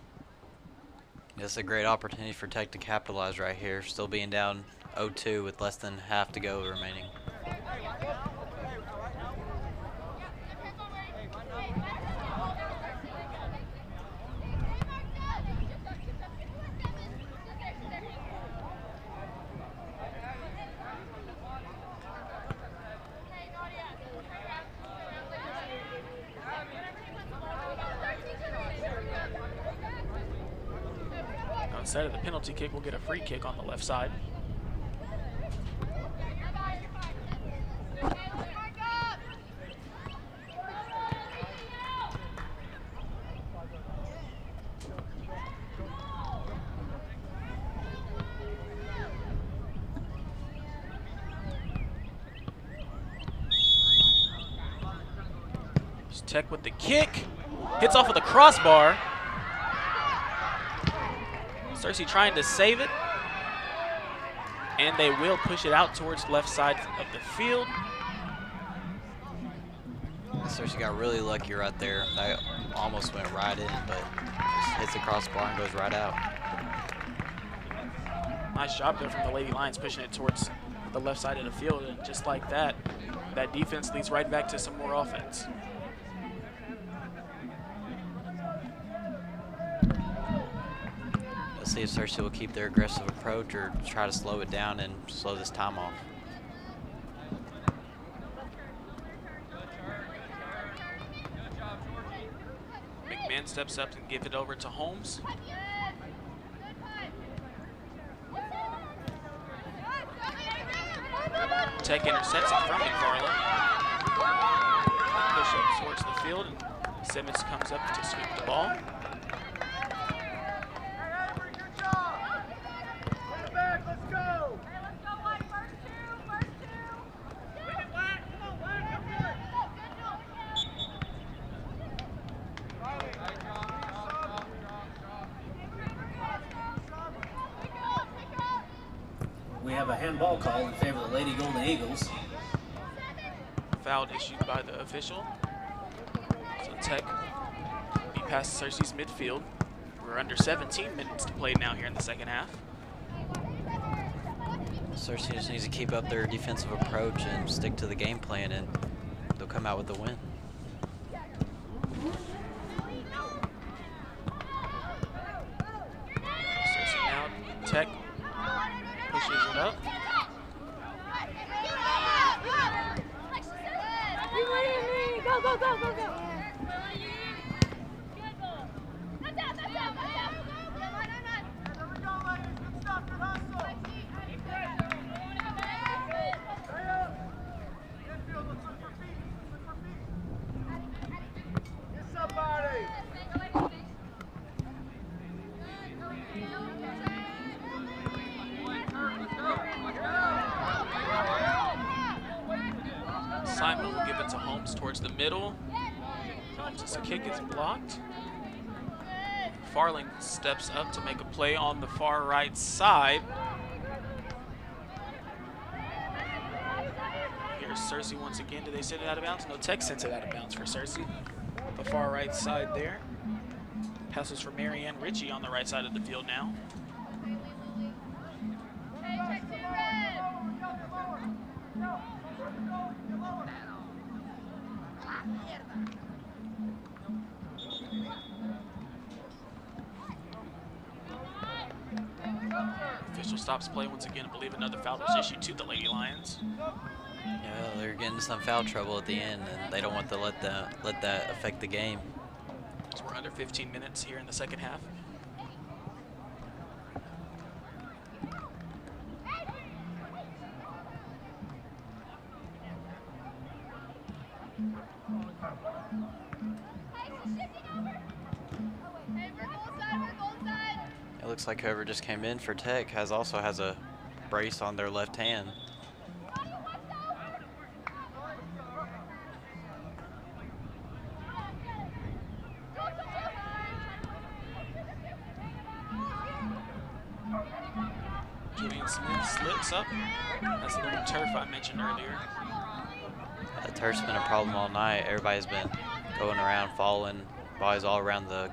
It's a great opportunity for Tech to capitalize right here, still being down 0-2 with less than half to go remaining. Instead of the penalty kick, we'll get a free kick on the left side. Tech with the kick, hits off of the crossbar. Cersei trying to save it, and they will push it out towards left side of the field. Cersei got really lucky right there. That almost went right in, but just hits the crossbar and goes right out. Nice job there from the Lady Lions pushing it towards the left side of the field, and just like that, that defense leads right back to some more offense. Let's see if Cersei will keep their aggressive approach or try to slow it down and slow this time off. McMahon man steps up and give it over to Holmes. Tech intercepts it from McFarland. Push up towards the field, and Simmons comes up to sweep the ball. We have a handball call in favor of the Lady Golden Eagles. Foul issued by the official. So Tech be past Cersei's midfield. We're under 17 minutes to play now here in the second half. Cersei just needs to keep up their defensive approach and stick to the game plan, and they'll come out with the win. Cersei now, Tech pushes it up. Go, go, go, go, go. Simon will give it to Holmes towards the middle. Holmes' kick is blocked. Farling steps up to make a play on the far right side. Here's Cersei once again. Do they send it out of bounds? No, Tech sends it out of bounds for Cersei. The far right side there. Passes for Marianne Ritchie on the right side of the field now. Official stops play once again. I believe another foul was issued to the Lady Lions. Yeah, they're getting some foul trouble at the end, and they don't want to let that affect the game. So we're under 15 minutes here in the second half. It looks like whoever just came in for Tech also has a brace on their left hand. Julian Smith slips up. That's the little turf I mentioned earlier. The turf's been a problem all night. Everybody's been going around, falling, bodies all around the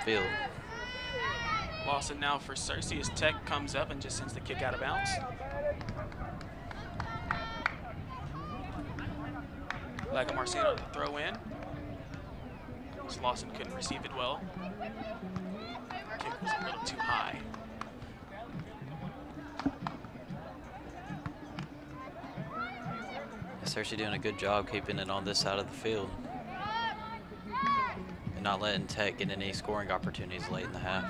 field. Lawson now for Cersei as Tech comes up and just sends the kick out of bounds. Black Marcino to throw in. So Lawson couldn't receive it well. Kick was a little too high. Cersei doing a good job keeping it on this side of the field and not letting Tech get any scoring opportunities late in the half.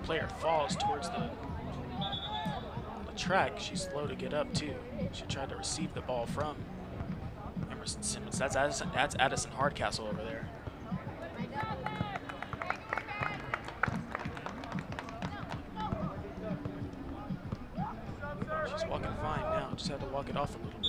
Player falls towards the track. She's slow to get up too. She tried to receive the ball from Emerson Simmons. That's Addison Hardcastle over there. She's walking fine now. Just had to walk it off a little bit.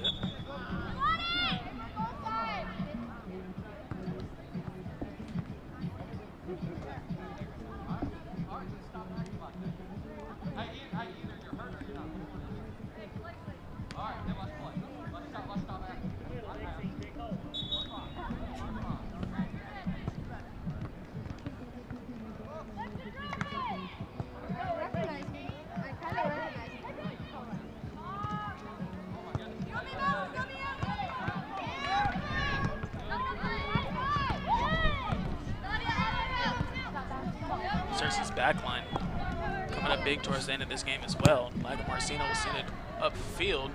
Cersei's back line coming up big towards the end of this game as well. Lagomarsino will send it upfield.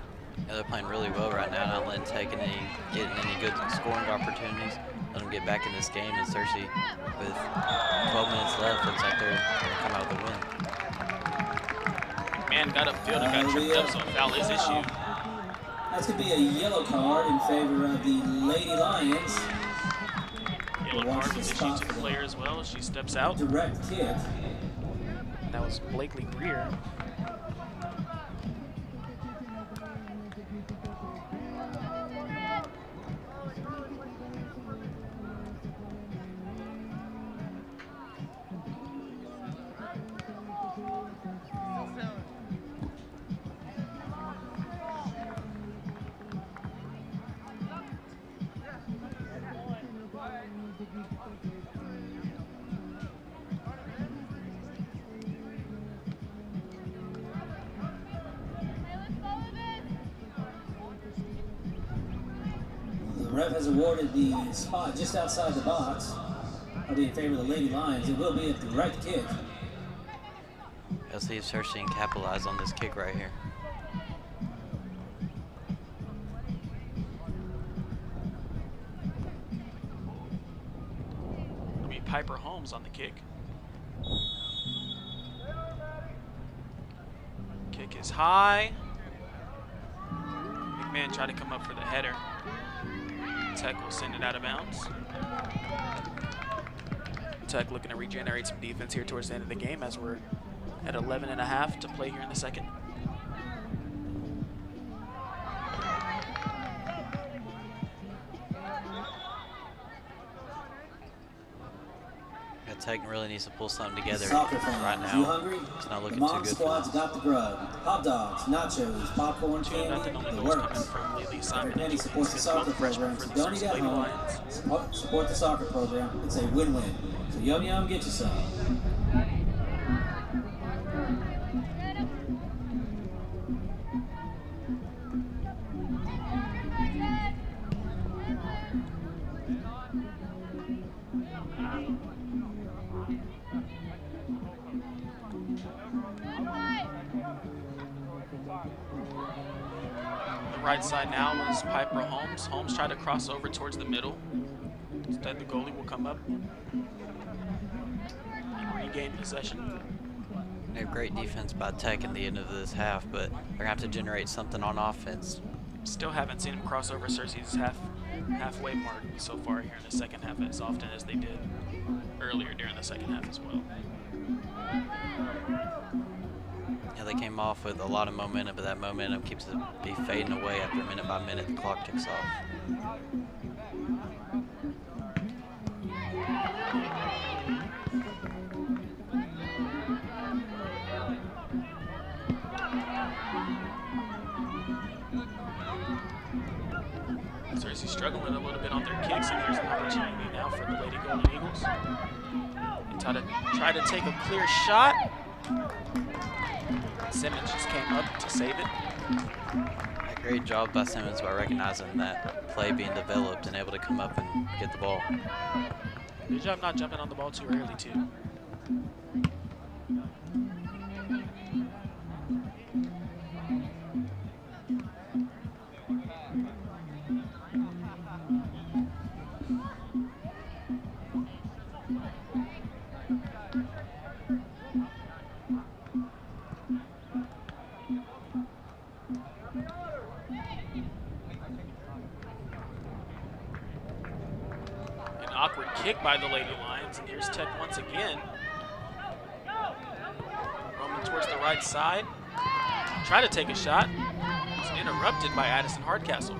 Yeah, they're playing really well right now, not letting getting any good scoring opportunities. Let them get back in this game, and Cersei, with 12 minutes left, looks like they're going to come out with a win. McMahon got upfield and got tripped up, so a foul is issued. That's going to be a yellow card in favor of the Lady Lions. Yellow card was issued to the player as well. She steps out. Direct kick. That was Blakely Greer. The ref has awarded the spot just outside the box. I'll be in favor of the Lady Lions. It will be a direct kick. Let's see if Cersei can capitalize on this kick right here. It'll be Piper Holmes on the kick. Kick is high. McMahon tried to come up for the header. Tech will send it out of bounds. Tech looking to regenerate some defense here towards the end of the game as we're at 11.5 to play here in the second. Tech really needs to pull something together Soccer fans, right you now. hungry? It's not looking the too Mom good for Squad's them. got the grub. Hot dogs, nachos, popcorn, 2-0 candy, only the goals coming works. from Lily Simon. Penny supports the soccer program, so don't eat at home. Support the soccer program. It's a win-win. So yum yum, get you some. Right side now is Piper Holmes. Holmes tried to cross over towards the middle. Instead, the goalie will come up and regain possession. They have great defense by Tech in the end of this half, but they're going to have to generate something on offense. Still haven't seen him cross over Cersei's halfway mark so far here in the second half as often as they did earlier during the second half as well. Yeah, they came off with a lot of momentum, but that momentum keeps it fading away after minute by minute the clock ticks off. Cersei struggling a little bit on their kicks, and here's an opportunity now for the Lady Golden Eagles. They try to take a clear shot. Simmons just came up to save it. A great job by Simmons by recognizing that play being developed and able to come up and get the ball. Good job not jumping on the ball too early, too. Awkward kick by the Lady Lions, and here's Tech once again. Roaming towards the right side. Try to take a shot. Was interrupted by Addison Hardcastle.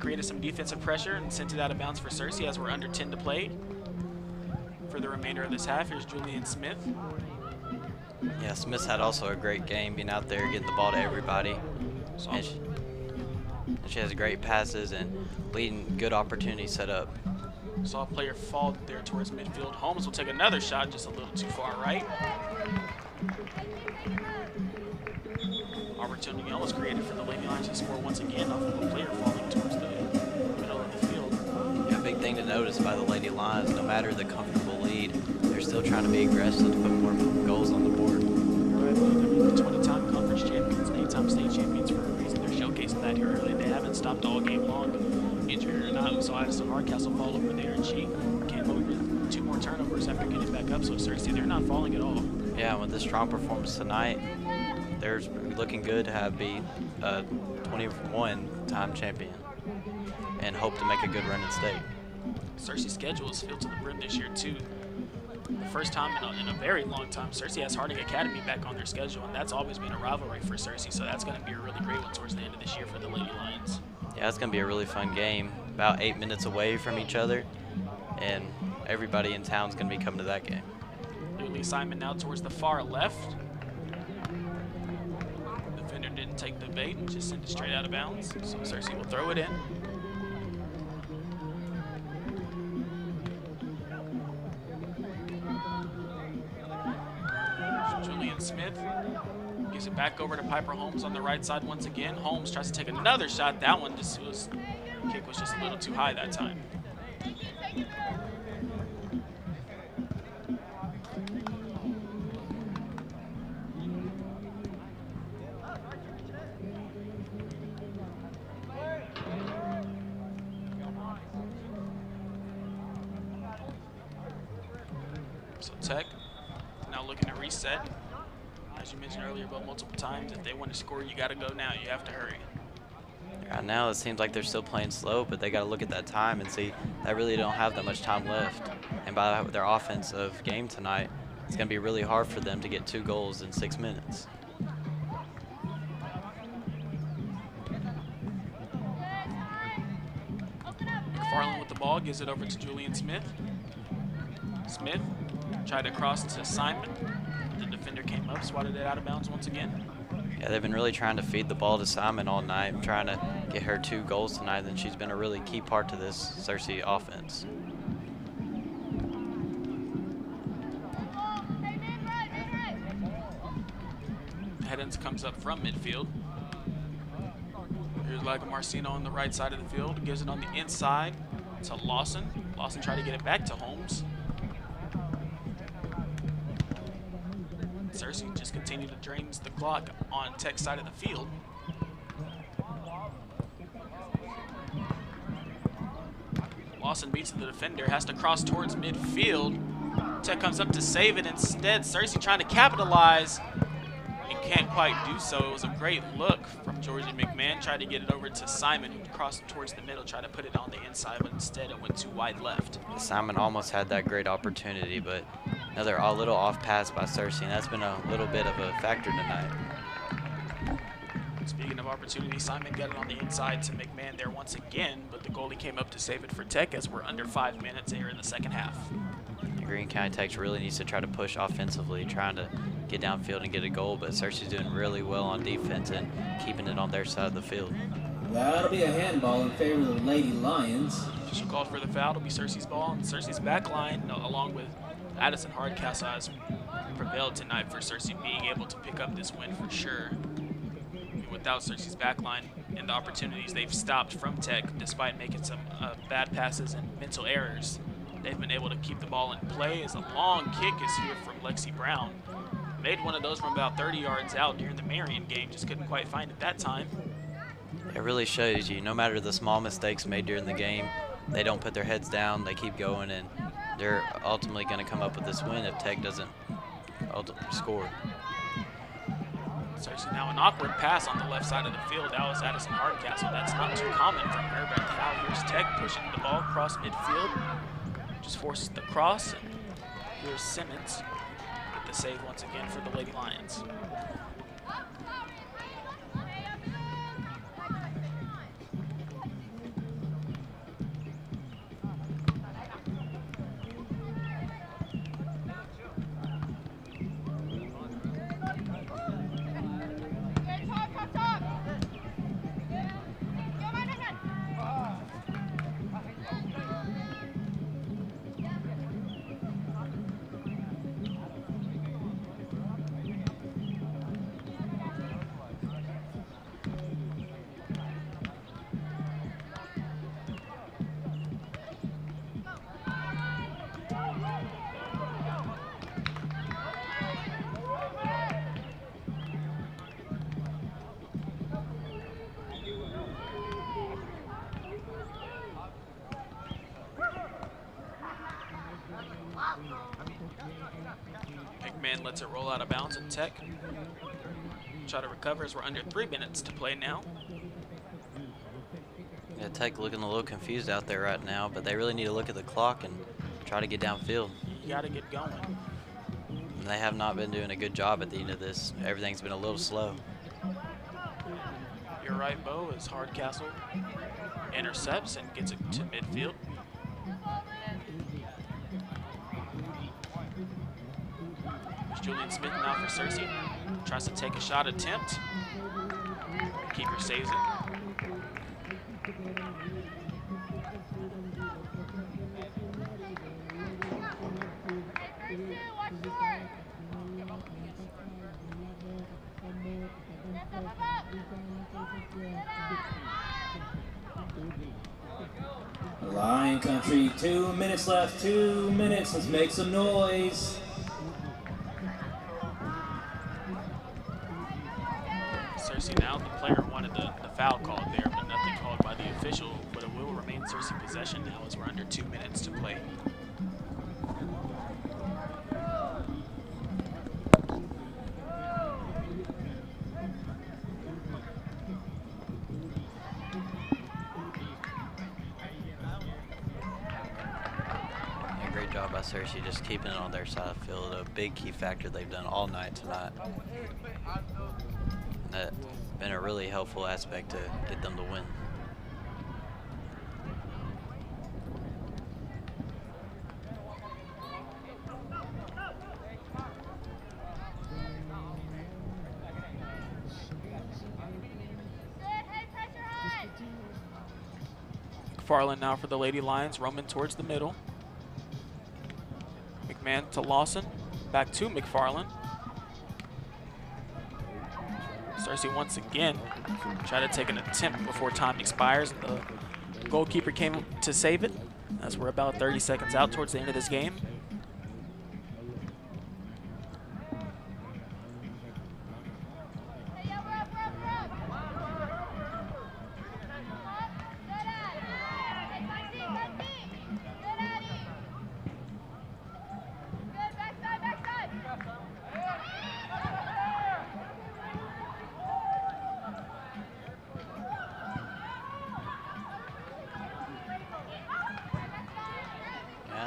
Created some defensive pressure and sent it out of bounds for Cersei as we're under 10 to play. For the remainder of this half, here's Julian Smith. Yeah, Smith had also a great game being out there getting the ball to everybody. And she has great passes and leading good opportunities set up. Saw a player fall there towards midfield. Holmes will take another shot, just a little too far right. Opportunity almost created for the Lady Lions to score once again off of a player falling towards the middle of the field. Yeah, big thing to notice by the Lady Lions, no matter the comfortable lead, they're still trying to be aggressive to put more goals on the board. Right, well, they're 20-time conference champions, 8-time state champions for a reason. They're showcasing that here early. They haven't stopped all game long, injured or not. We saw Addison Hardcastle fall over there, and she came over with 2 more turnovers after getting back up. So Cersei, they're not falling at all. Yeah, with this strong performance tonight, they're looking good to be a 21-time champion and hope to make a good run in state. Cersei's schedule is filled to the brim this year, too. The first time in a very long time, Cersei has Harding Academy back on their schedule, and that's always been a rivalry for Cersei, so that's going to be a really great one towards the end of this year for the Lady Lions. Yeah, it's going to be a really fun game. About 8 minutes away from each other, and everybody in town is going to be coming to that game. Lily Simon now towards the far left. Defender didn't take the bait and just sent it straight out of bounds, so Cersei will throw it in. Julian Smith gives it back over to Piper Holmes on the right side once again. Holmes tries to take another shot. That one kick was just a little too high that time. So Tech now looking to reset. As you mentioned earlier about multiple times, if they want to score, you got to go now. You have to hurry. Right now it seems like they're still playing slow, but they got to look at that time and see they really don't have that much time left. And by their offensive game tonight, it's going to be really hard for them to get 2 goals in 6 minutes. McFarland with the ball, gives it over to Julian Smith. Smith tried to cross to Simon. The defender came up, swatted it out of bounds once again. Yeah, they've been really trying to feed the ball to Simon all night, trying to get her 2 goals tonight, and she's been a really key part to this Cersei offense. Heddens comes up from midfield. Here's Laga Marcino on the right side of the field. Gives it on the inside to Lawson. Lawson tried to get it back to Holmes. Cersei just continued to drain the clock on Tech's side of the field. Lawson beats the defender, has to cross towards midfield. Tech comes up to save it instead. Cersei trying to capitalize and can't quite do so. It was a great look from Georgie McMahon. Tried to get it over to Simon, who crossed towards the middle, tried to put it on the inside, but instead it went too wide left. Simon almost had that great opportunity, but another little off pass by Cersei, and that's been a little bit of a factor tonight. Speaking of opportunity, Simon got it on the inside to McMahon there once again, but the goalie came up to save it for Tech as we're under 5 minutes here in the second half. Greene County Tech really needs to try to push offensively, trying to get downfield and get a goal, but Cersei's doing really well on defense and keeping it on their side of the field. That'll be a handball in favor of the Lady Lions. Official called for the foul. It'll be Cersei's ball, and Cersei's back line, along with Addison Hardcastle, has prevailed tonight for Cersei being able to pick up this win for sure. Without Cersei's backline and the opportunities they've stopped from Tech, despite making some bad passes and mental errors, they've been able to keep the ball in play. As a long kick is here from Lexi Brown. Made one of those from about 30 yards out during the Marion game, just couldn't quite find it that time. It really shows you, no matter the small mistakes made during the game, they don't put their heads down, they keep going, and they're ultimately going to come up with this win if Tech doesn't score. Cersei now an awkward pass on the left side of the field. That was Addison Hardcastle. That's not too common from her, but now here's Tech pushing the ball across midfield. Just forces the cross, and here's Simmons with the save once again for the Lady Lions. McMahon lets it roll out of bounds, and Tech try to recover as we're under 3 minutes to play now. Yeah, Tech looking a little confused out there right now, but they really need to look at the clock and try to get downfield. You got to get going. And they have not been doing a good job at the end of this. Everything's been a little slow. You're right, Bo, as Hardcastle intercepts and gets it to midfield. There's Julian Smith now for Cersei. Tries to take a shot attempt. Keeper saves it. Lion Country, 2 minutes left, 2 minutes. Let's make some noise. Cersei now, the player wanted the foul called there, but nothing called by the official. But it will remain Cersei possession now as we're under 2 minutes to play. Job by Cersei just keeping it on their side of the field. A big key factor they've done all night tonight. And that's been a really helpful aspect to get them to win. McFarland now for the Lady Lions, roaming towards the middle. McMahon to Lawson, back to McFarland. Cersei once again try to take an attempt before time expires. The goalkeeper came to save it as we're about 30 seconds out towards the end of this game.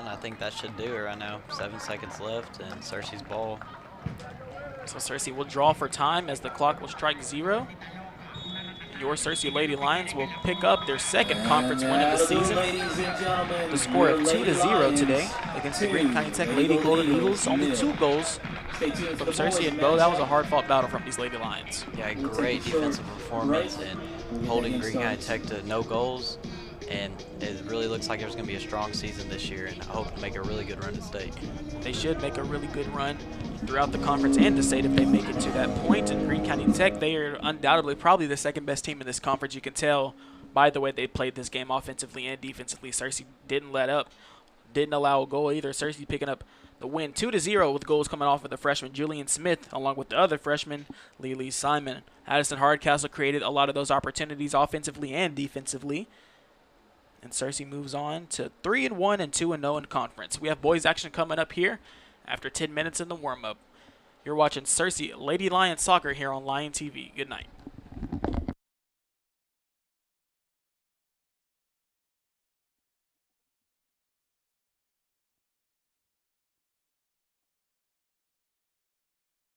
I think that should do it right now. 7 seconds left and Cersei's ball. So Cersei will draw for time as the clock will strike 0. Your Cersei Lady Lions will pick up their second conference win of the season. The score of 2-0 today against the Greene County Tech Lady Golden Eagles. Only 2 goals from Cersei and Bo. That was a hard-fought battle from these Lady Lions. Yeah, great defensive performance and holding Greene County Tech to no goals. And it really looks like there's going to be a strong season this year, and I hope to make a really good run at state. They should make a really good run throughout the conference and to state if they make it to that point. And Greene County Tech, they are undoubtedly probably the second best team in this conference. You can tell by the way they played this game offensively and defensively. Cersei didn't let up, didn't allow a goal either. Cersei picking up the win 2-0 with goals coming off of the freshman Julian Smith along with the other freshman Lily Simon. Addison Hardcastle created a lot of those opportunities offensively and defensively. And Cersei moves on to 3-1 and 2-0 in conference. We have boys action coming up here after 10 minutes in the warm-up. You're watching Cersei Lady Lions Soccer here on Lion TV. Good night.